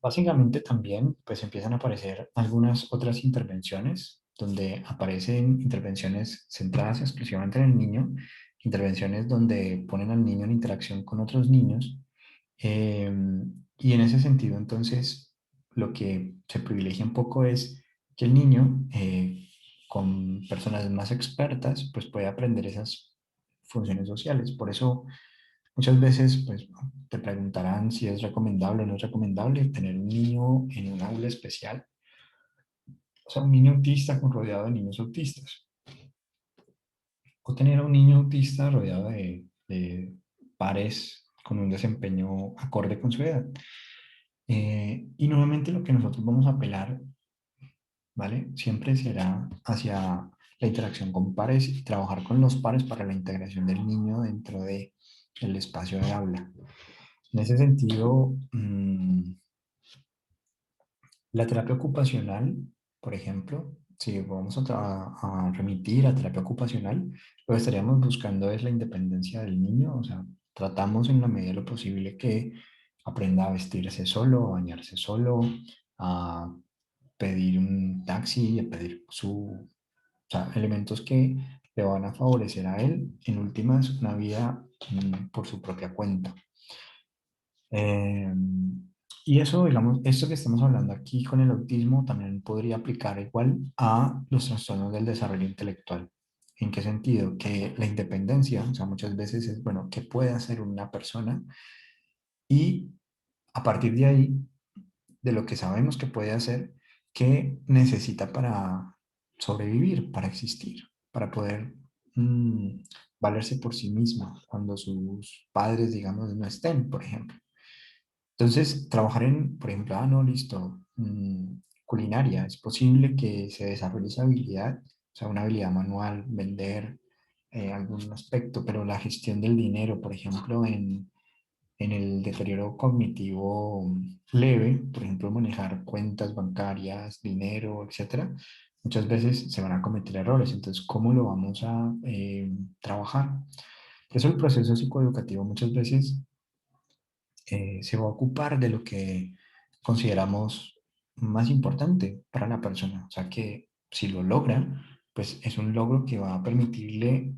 Básicamente también pues empiezan a aparecer algunas otras intervenciones donde aparecen intervenciones centradas exclusivamente en el niño, intervenciones donde ponen al niño en interacción con otros niños. Y en ese sentido entonces lo que se privilegia un poco es que el niño con personas más expertas pues puede aprender esas funciones sociales. Por eso muchas veces, pues, te preguntarán si es recomendable o no es recomendable tener un niño en un aula especial, o sea, un niño autista con rodeado de niños autistas. o tener a un niño autista rodeado de pares con un desempeño acorde con su edad. Y nuevamente lo que nosotros vamos a apelar, ¿vale? Siempre será hacia la interacción con pares y trabajar con los pares para la integración del niño dentro de el espacio de aula. En ese sentido, la terapia ocupacional, por ejemplo, si vamos a remitir a terapia ocupacional, lo que estaríamos buscando es la independencia del niño, o sea, tratamos en la medida de lo posible que aprenda a vestirse solo, a bañarse solo, a pedir un taxi, a pedir o sea, elementos que le van a favorecer a él, en últimas, una vida por su propia cuenta. Eh, y eso, digamos, esto que estamos hablando aquí con el autismo también podría aplicar igual a los trastornos del desarrollo intelectual. ¿En qué sentido? Que la independencia, o sea, muchas veces es, bueno, ¿qué puede hacer una persona? Y a partir de ahí, de lo que sabemos que puede hacer, ¿qué necesita para sobrevivir, para existir, para poder mm, valerse por sí misma cuando sus padres, digamos, no estén, por ejemplo? Entonces, trabajar en, por ejemplo, no, listo, culinaria, es posible que se desarrolle esa habilidad, o sea, una habilidad manual, vender algún aspecto, pero la gestión del dinero, por ejemplo, en el deterioro cognitivo leve, por ejemplo, manejar cuentas bancarias, dinero, etcétera, muchas veces se van a cometer errores. Entonces, ¿cómo lo vamos a trabajar? Por eso el proceso psicoeducativo muchas veces se va a ocupar de lo que consideramos más importante para la persona. O sea que si lo logra, pues es un logro que va a permitirle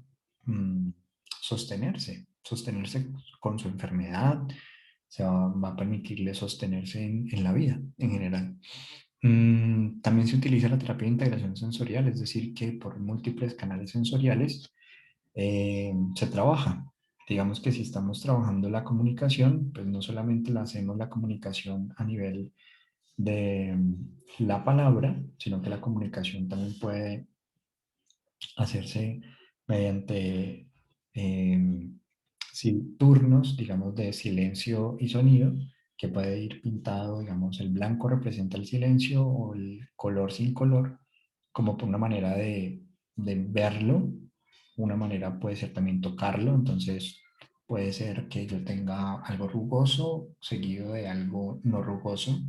sostenerse con su enfermedad, va a permitirle sostenerse en la vida en general. También se utiliza la terapia de integración sensorial, es decir, que por múltiples canales sensoriales se trabaja. Digamos que si estamos trabajando la comunicación, pues no solamente la hacemos la comunicación a nivel de la palabra, sino que la comunicación también puede hacerse mediante turnos, digamos, de silencio y sonido, que puede ir pintado, digamos, el blanco representa el silencio o el color sin color, como por una manera de verlo. Una manera puede ser también tocarlo, entonces puede ser que yo tenga algo rugoso seguido de algo no rugoso,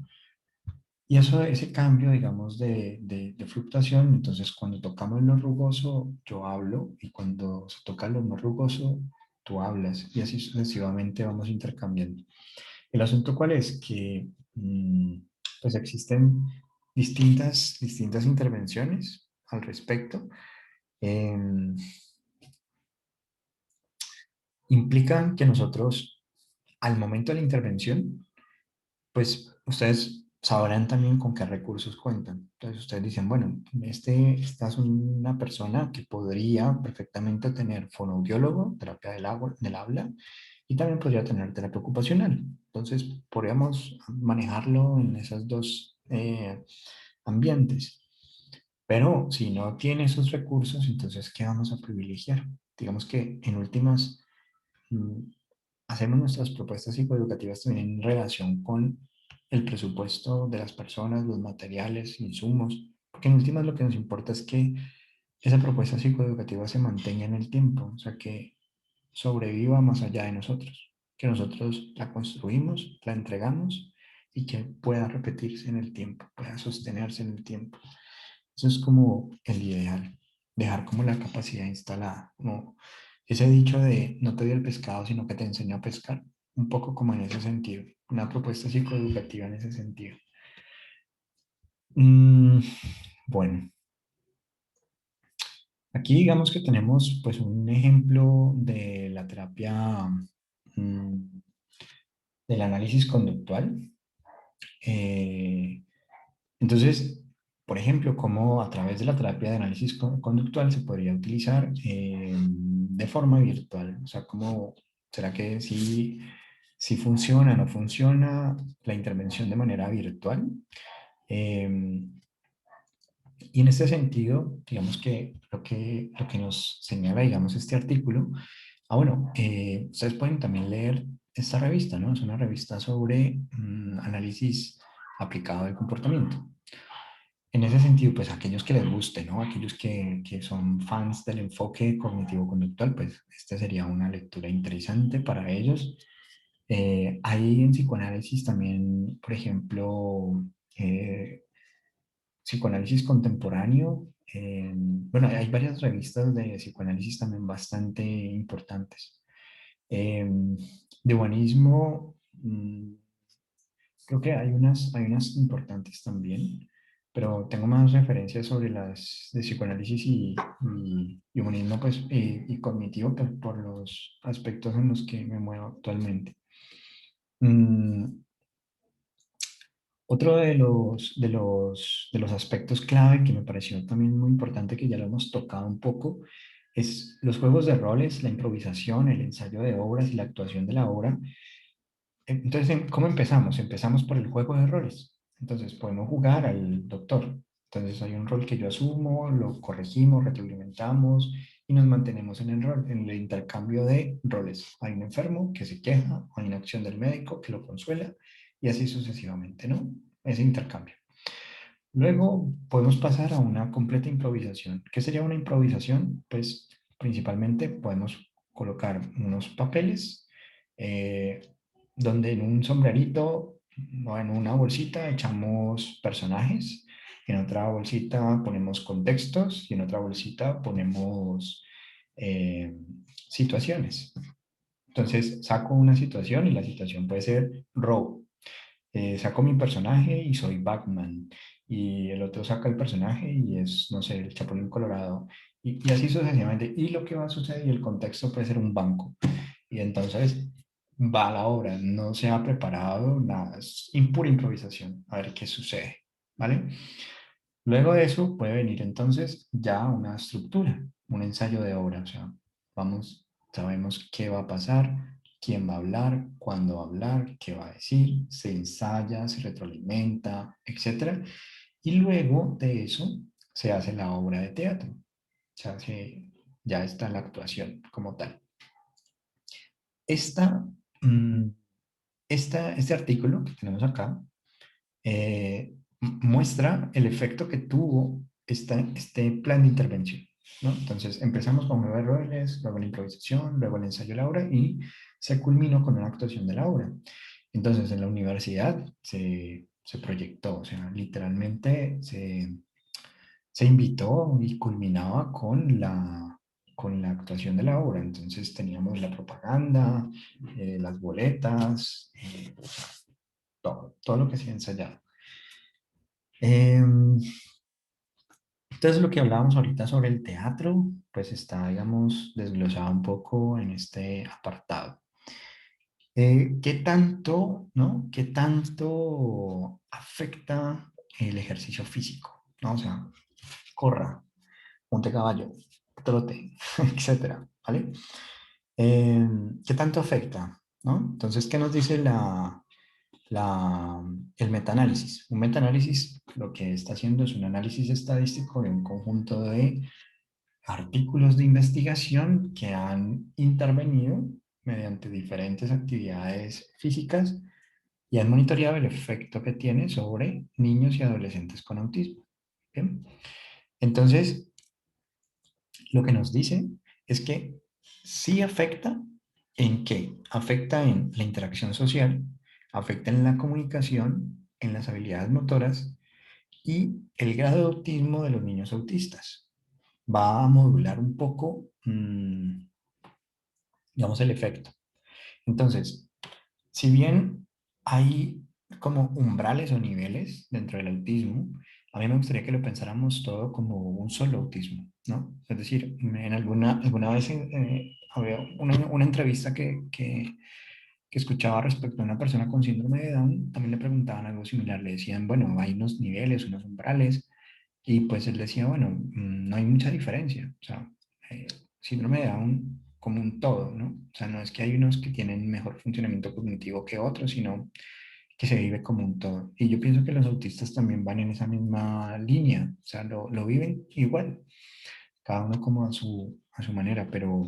y eso, ese cambio, digamos, de fluctuación, entonces cuando tocamos lo rugoso, yo hablo, y cuando se toca lo no rugoso, tú hablas, y así sucesivamente vamos intercambiando. ¿El asunto cuál es? Que pues existen distintas intervenciones al respecto. Em, Implican que nosotros, al momento de la intervención, pues ustedes sabrán también con qué recursos cuentan. Entonces ustedes dicen, bueno, esta es una persona que podría perfectamente tener fonoaudiólogo, terapia del habla, y también podría tener terapia ocupacional. Entonces podríamos manejarlo en esos dos ambientes. Pero si no tiene esos recursos, entonces, ¿qué vamos a privilegiar? Digamos que en últimas, mm, hacemos nuestras propuestas psicoeducativas también en relación con el presupuesto de las personas, los materiales, insumos, porque en últimas lo que nos importa es que esa propuesta psicoeducativa se mantenga en el tiempo, o sea, que sobreviva más allá de nosotros, que nosotros la construimos, la entregamos y que pueda repetirse en el tiempo, pueda sostenerse en el tiempo. Eso es como el ideal, dejar como la capacidad instalada, como ese dicho de no te doy el pescado, sino que te enseño a pescar, un poco como en ese sentido, una propuesta psicoeducativa en ese sentido. Mm, bueno, aquí digamos que tenemos pues un ejemplo de la terapia mm, del análisis conductual. Eh, Entonces, por ejemplo, cómo a través de la terapia de análisis conductual se podría utilizar de forma virtual. O sea, cómo será que si funciona o no funciona la intervención de manera virtual. Eh, Y en este sentido, digamos que lo que nos señala, digamos, este artículo, bueno, ustedes pueden también leer esta revista, ¿no? Es una revista sobre análisis aplicado del comportamiento. En ese sentido, pues aquellos que les guste, ¿no? Aquellos que son fans del enfoque cognitivo-conductual, pues esta sería una lectura interesante para ellos. Hay en psicoanálisis también, por ejemplo, eh, psicoanálisis contemporáneo. Bueno, hay varias revistas de psicoanálisis también bastante importantes. Eh, de humanismo, creo que hay unas importantes también, pero tengo más referencias sobre las de psicoanálisis y humanismo pues, y cognitivo pues, por los aspectos en los que me muevo actualmente. Mm, Otro de los aspectos clave que me pareció también muy importante, que ya lo hemos tocado un poco, es los juegos de roles, la improvisación, el ensayo de obras y la actuación de la obra. Entonces, ¿cómo empezamos? Empezamos por el juego de roles. Entonces, podemos jugar al doctor. Entonces, hay un rol que yo asumo, lo corregimos, retroalimentamos y nos mantenemos en el rol, en el intercambio de roles. Hay un enfermo que se queja, hay una acción del médico que lo consuela y así sucesivamente, ¿no? Ese intercambio. Luego podemos pasar a una completa improvisación. ¿Qué sería una improvisación? Pues principalmente podemos colocar unos papeles eh, donde en un sombrerito o en una bolsita echamos personajes, en otra bolsita ponemos contextos y en otra bolsita ponemos eh, situaciones. Entonces saco una situación y la situación puede ser robo. Saco mi personaje y soy Batman. Y el otro saca el personaje y es, no sé, el Chapulín Colorado. Y así sucesivamente. Y lo que va a suceder y el contexto puede ser un banco. Y entonces va a la obra. No se ha preparado nada. Es pura improvisación. A ver qué sucede. ¿Vale? Luego de eso puede venir entonces ya una estructura, un ensayo de obra. O sea, vamos, sabemos qué va a pasar, quién va a hablar, cuándo va a hablar, qué va a decir, se ensaya, se retroalimenta, etcétera. Y luego de eso se hace la obra de teatro. O sea, ya está la actuación como tal. Esta, mm, este artículo que tenemos acá muestra el efecto que tuvo este plan de intervención, ¿no? Entonces empezamos con nueve roles, luego la improvisación, luego el ensayo de la obra y se culminó con una actuación de la obra. Entonces en la universidad se proyectó, o sea, literalmente se invitó y culminaba con la actuación de la obra. Entonces teníamos la propaganda, las boletas, todo lo que se ha ensayado. Em, entonces, lo que hablábamos ahorita sobre el teatro, pues está, digamos, desglosado un poco en este apartado. ¿Qué tanto, no? ¿Qué tanto afecta el ejercicio físico? ¿No? O sea, corra, monte caballo, trote, etcétera, ¿vale? ¿Qué tanto afecta? ¿No? Entonces, ¿qué nos dice el metaanálisis? Un metaanálisis lo que está haciendo es un análisis estadístico de un conjunto de artículos de investigación que han intervenido mediante diferentes actividades físicas y han monitoreado el efecto que tiene sobre niños y adolescentes con autismo. ¿Bien? Entonces, lo que nos dice es que sí afecta en qué? Afecta en la interacción social, afecta en la comunicación, en las habilidades motoras y el grado de autismo de los niños autistas. Va a modular un poco, digamos, el efecto. Entonces, si bien hay como umbrales o niveles dentro del autismo, a mí me gustaría que lo pensáramos todo como un solo autismo, ¿no? Es decir, en alguna vez había una entrevista que escuchaba respecto a una persona con síndrome de Down, también le preguntaban algo similar, le decían, bueno, hay unos niveles, unos umbrales, y pues él decía, bueno, no hay mucha diferencia, o sea, eh, síndrome de Down como un todo, ¿no? O sea, no es que hay unos que tienen mejor funcionamiento cognitivo que otros, sino que se vive como un todo. Y yo pienso que los autistas también van en esa misma línea, o sea, lo viven igual, cada uno como a su manera, pero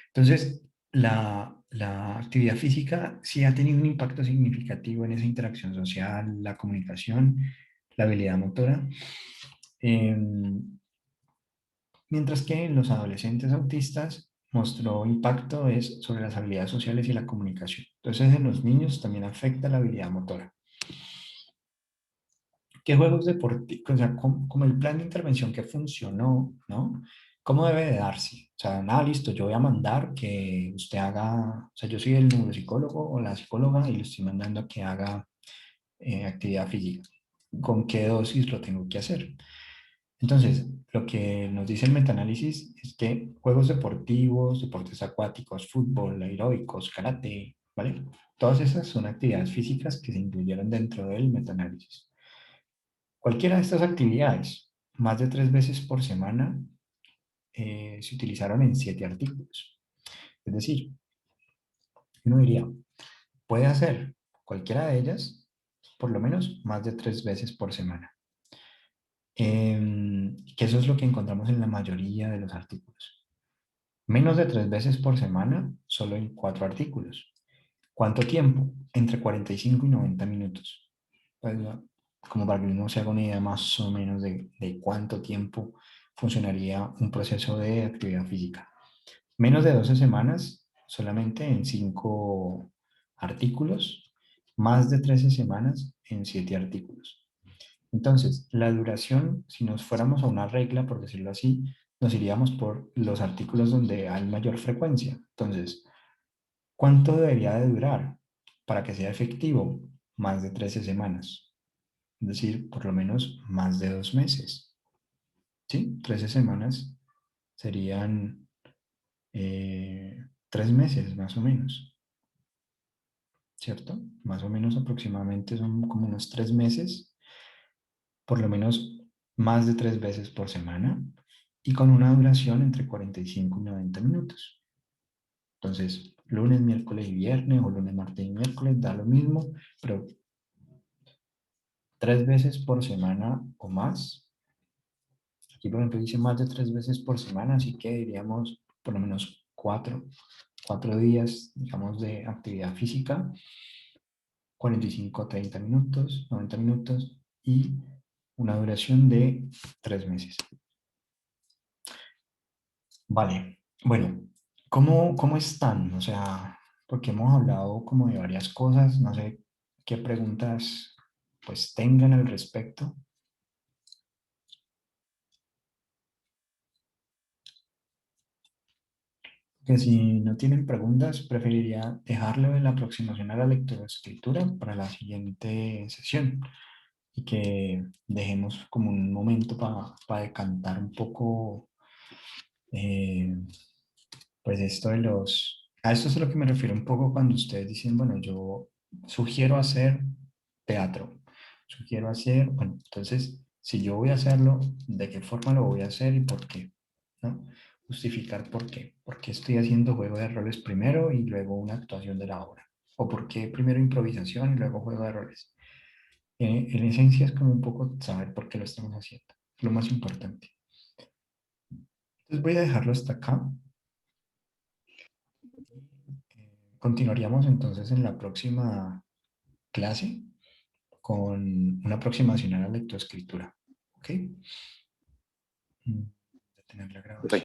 entonces la actividad física sí ha tenido un impacto significativo en esa interacción social, la comunicación, la habilidad motora. Em, Mientras que en los adolescentes autistas mostró impacto es sobre las habilidades sociales y la comunicación. Entonces en los niños también afecta la habilidad motora. ¿Qué juegos deportivos? O sea, como el plan de intervención que funcionó, ¿no? ¿Cómo debe de darse? O sea, nada, listo, yo voy a mandar que usted haga, o sea, yo soy el neuropsicólogo o la psicóloga y le estoy mandando a que haga actividad física. ¿Con qué dosis lo tengo que hacer? Entonces, lo que nos dice el metaanálisis es que juegos deportivos, deportes acuáticos, fútbol, aeróbicos, karate, ¿vale? Todas esas son actividades físicas que se incluyeron dentro del metaanálisis. Cualquiera de estas actividades, más de 3 veces por semana, se utilizaron en 7 artículos. Es decir, uno diría, puede hacer cualquiera de ellas por lo menos más de 3 veces por semana. Que eso es lo que encontramos en la mayoría de los artículos. Menos de 3 veces por semana, solo en 4 artículos. ¿Cuánto tiempo? Entre 45 y 90 minutos. Pues, como para que uno se haga una idea más o menos de cuánto tiempo funcionaría un proceso de actividad física. Menos de 12 semanas, solamente en 5 artículos. Más de 13 semanas en 7 artículos. Entonces, la duración, si nos fuéramos a una regla, por decirlo así, nos iríamos por los artículos donde hay mayor frecuencia. Entonces, ¿cuánto debería de durar para que sea efectivo? Más de 13 semanas. Es decir, por lo menos más de 2 meses. ¿Sí? 13 semanas serían 3 meses más o menos, ¿cierto? Más o menos aproximadamente son como unos 3 meses, por lo menos más de 3 veces por semana y con una duración entre 45 y 90 minutos. Entonces, lunes, miércoles y viernes o lunes, martes y miércoles da lo mismo, pero 3 veces por semana o más. Aquí, por ejemplo, dice más de 3 veces por semana, así que diríamos por lo menos 4 días, digamos, de actividad física, 45 a 30 minutos, 90 minutos y una duración de 3 meses. Vale, bueno, ¿cómo están? O sea, porque hemos hablado como de varias cosas, no sé qué preguntas pues tengan al respecto. Que si no tienen preguntas, preferiría dejarlo en la aproximación a la lectoescritura para la siguiente sesión y que dejemos como un momento para decantar un poco eh, pues esto de los... A esto es a lo que me refiero un poco cuando ustedes dicen, bueno, yo sugiero hacer teatro, sugiero hacer, bueno, entonces, si yo voy a hacerlo, ¿de qué forma lo voy a hacer y por qué? ¿No? Justificar por qué. ¿Por qué estoy haciendo juego de roles primero y luego una actuación de la obra? ¿O por qué primero improvisación y luego juego de roles? En esencia es como un poco saber por qué lo estamos haciendo, lo más importante. Entonces voy a dejarlo hasta acá. Continuaríamos entonces en la próxima clase con una aproximación a la lectoescritura. ¿Ok? Detener la grabación.